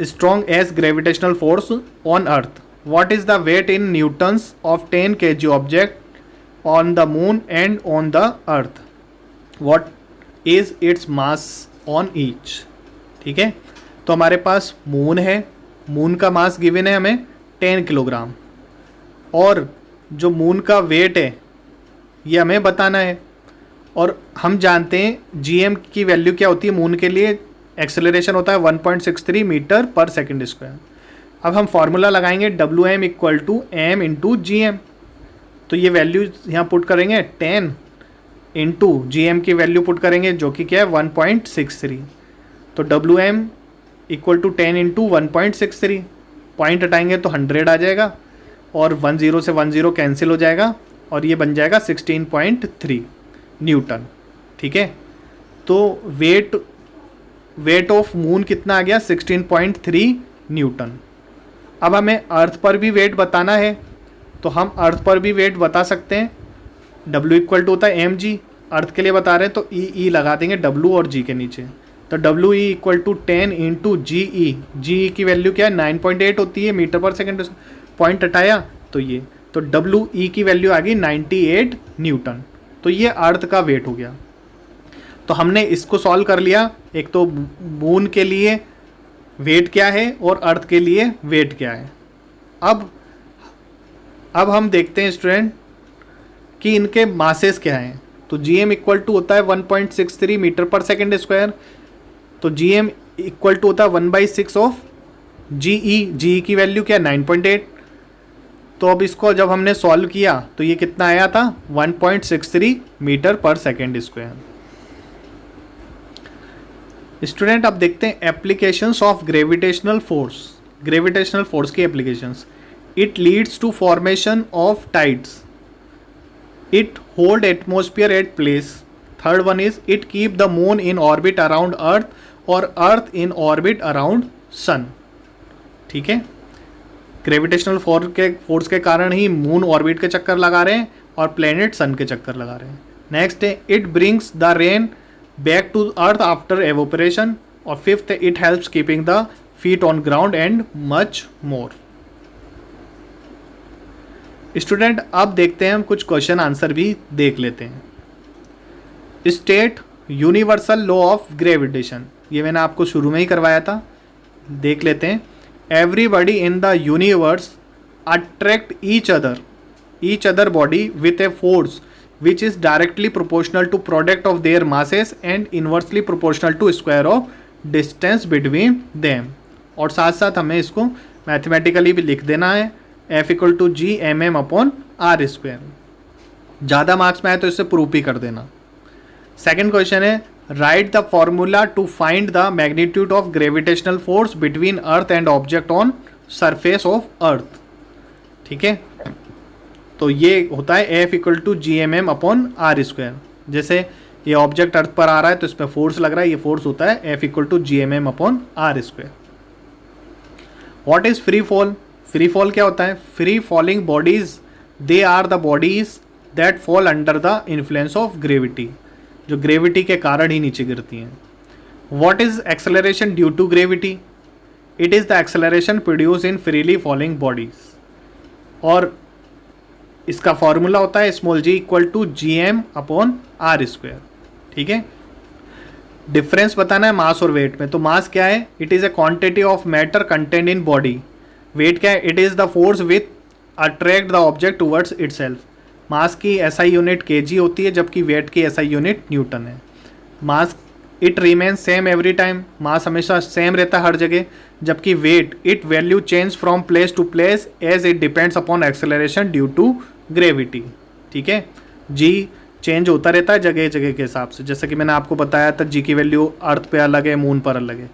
strong as gravitational force on earth. What is the weight in newtons of 10 kg object on the moon and on the earth? What is its mass on each? ठीक है, तो हमारे पास मून है, मून का मास गिवन है हमें 10 किलोग्राम, और जो मून का वेट है ये हमें बताना है। और हम जानते हैं GM की वैल्यू क्या होती है मून के लिए, एक्सेलरेशन होता है 1.63 मीटर पर सेकंड स्क्वायर। अब हम फार्मूला लगाएंगे WM equal to M into GM। तो ये वैल्यू यहाँ पुट करेंगे 10 इंटू GM की वैल्यू पुट करेंगे जो कि क्या है 1.63। तो WM इक्वल टू 10 इंटू 1.63, पॉइंट हटाएंगे तो 100 आ जाएगा, और 10 से 10 कैंसिल हो जाएगा, और ये बन जाएगा 16.3 न्यूटन। ठीक है, तो वेट ऑफ मून कितना आ गया 16.3 न्यूटन। अब हमें अर्थ पर भी वेट बताना है, तो हम अर्थ पर भी वेट बता सकते हैं। W इक्वल टू होता है mg, अर्थ के लिए बता रहे हैं तो E लगा देंगे W और G के नीचे। तो WE equal to 10 into GE की वैल्यू क्या है 9.8 होती है मीटर पर सेकेंड, पॉइंट हटाया तो ये, तो WE की वैल्यू आ गई 98 न्यूटन। तो ये अर्थ का वेट हो गया। तो हमने इसको सॉल्व कर लिया, एक तो मून के लिए वेट क्या है और अर्थ के लिए वेट क्या है। अब हम देखते हैं स्टूडेंट कि इनके मासेस क्या हैं। तो GM इक्वल टू होता है 1.63 मीटर पर सेकेंड स्क्वायर, तो GM इक्वल टू होता है 1/6 ऑफ GE की वैल्यू क्या है 9.8। तो अब इसको जब हमने सॉल्व किया तो ये कितना आया था 1.63 metre per second square. Student अब देखते हैं एप्लीकेशंस ऑफ ग्रेविटेशनल फोर्स की applications. It leads to formation of tides, it hold atmosphere at place. Third one is it keep the moon in orbit around earth और अर्थ इन ऑर्बिट अराउंड सन। ठीक है, ग्रेविटेशनल फोर्स के कारण ही मून ऑर्बिट के चक्कर लगा रहे हैं और प्लेनेट सन के चक्कर लगा रहे हैं। नेक्स्ट है it brings the rain back to earth after evaporation, और fifth it helps keeping the feet on ground and much more. Student अब देखते हैं हम कुछ क्वेश्चन आंसर भी देख लेते हैं। State universal law of gravitation, ये मैंने आपको शुरू में ही करवाया था, देख लेते हैं। Everybody in the universe attract each other body with a force which is directly proportional to product of their masses and inversely proportional to square of distance between them। और साथ साथ हमें इसको मैथमेटिकली भी लिख देना है, F equal to G/m/r square. ज़्यादा मार्क्स में आए तो इससे प्रूफ भी कर देना। सेकेंड क्वेश्चन है write the formula to find the magnitude of gravitational force between earth and object on surface of earth. ठीक है, तो ये होता है F equal to G/m/r square. जैसे ये ऑब्जेक्ट अर्थ पर आ रहा है तो इस पर फोर्स लग रहा है, ये फोर्स होता है F equal to G/m/r square. What is free fall? Free fall क्या होता है? Free falling bodies they are the bodies that fall under the influence of gravity, जो ग्रेविटी के कारण ही नीचे गिरती हैं। What is acceleration due to gravity? It is the acceleration produce in freely falling bodies, और इसका फॉर्मूला होता है small g equal to Gm/r square. ठीक है, डिफरेंस बताना है मास और वेट में। तो मास क्या है? It is a quantity of matter content in body. Weight क्या है? It is the force with attract the object towards itself. Mass की SI यूनिट kg होती है, जबकि वेट की SI यूनिट न्यूटन है। Mass it remain same every time, mass हमेशा सेम रहता है हर जगह, जबकि weight it value change from place to place as it depends upon acceleration due to gravity. ठीक है, G चेंज होता रहता है जगह जगह के हिसाब से, जैसे कि मैंने आपको बताया था G की वैल्यू अर्थ पे अलग है, मून पर अलग है।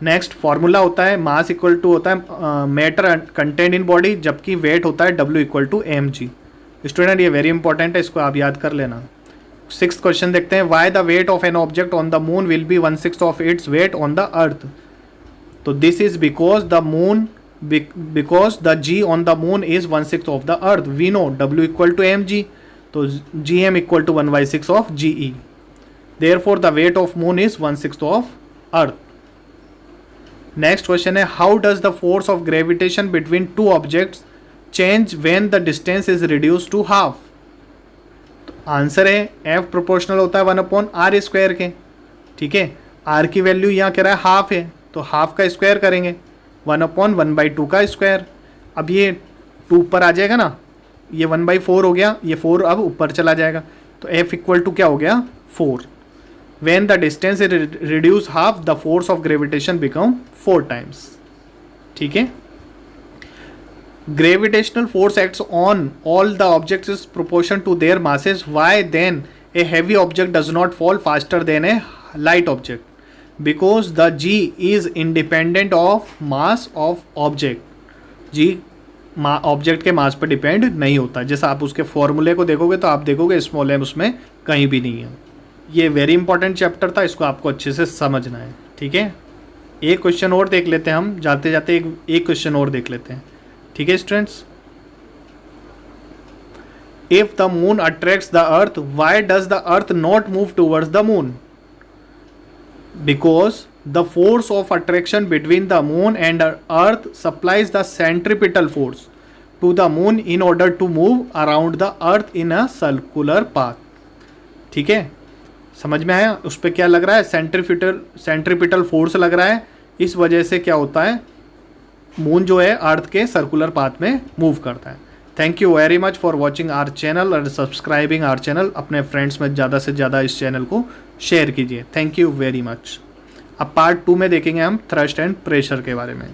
नेक्स्ट फॉर्मूला होता है मास इक्वल टू होता है मैटर कंटेंट इन बॉडी, जबकि वेट होता है W equal to mg। Student ये वेरी इंपॉर्टेंट है, इसको आप याद कर लेना। सिक्स्थ क्वेश्चन देखते हैं why the weight of an object on the moon will be 1/6 of its weight on the earth. तो this is because the moon because the G on the moon is 1/6 of the earth. We know W equal to mg, तो gm equal to 1/6 of GE. Therefore the weight of moon is 1/6 of earth. Next question है, how does the force of gravitation between two objects change when the distance is reduce to half. तो आंसर है F प्रोपोर्शनल होता है 1/r² के. ठीक है, R की वैल्यू यहाँ कह रहा है हाफ है, तो हाफ का स्क्वायर करेंगे 1/1/2 का स्क्वायर. अब ये 2 ऊपर आ जाएगा ना, ये 1/4 हो गया, ये 4 अब ऊपर चला जाएगा, तो F इक्वल टू क्या हो गया 4. When the distance is reduced half, the force of gravitation become 4 times. ठीक है. Gravitational force acts on all the objects is proportion to their masses. Why then a heavy object does not fall faster than a light object? Because the G is independent of mass of object. G object के मास पर डिपेंड नहीं होता. जैसा आप उसके फॉर्मूले को देखोगे तो आप देखोगे स्मॉल m उसमें कहीं भी नहीं है. ये वेरी इंपॉर्टेंट चैप्टर था, इसको आपको अच्छे से समझना है. ठीक है, एक क्वेश्चन और देख लेते हैं हम, जाते जाते एक क्वेश्चन और देख लेते हैं. ठीक है students, if the moon attracts the earth, why does the earth not move towards the moon? Because the force of attraction between the moon and earth supplies the centripetal force to the moon in order to move around the earth in a circular path. ठीक है, समझ में आया? उस पर क्या लग रहा है, सेंट्रीपिटल फोर्स लग रहा है. इस वजह से क्या होता है, मून जो है अर्थ के सर्कुलर पाथ में मूव करता है. Thank you very much for watching our channel और सब्सक्राइबिंग आवर चैनल. अपने फ्रेंड्स में ज़्यादा से ज़्यादा इस चैनल को शेयर कीजिए. Thank you very much. अब पार्ट 2 में देखेंगे हम थ्रस्ट एंड प्रेशर के बारे में.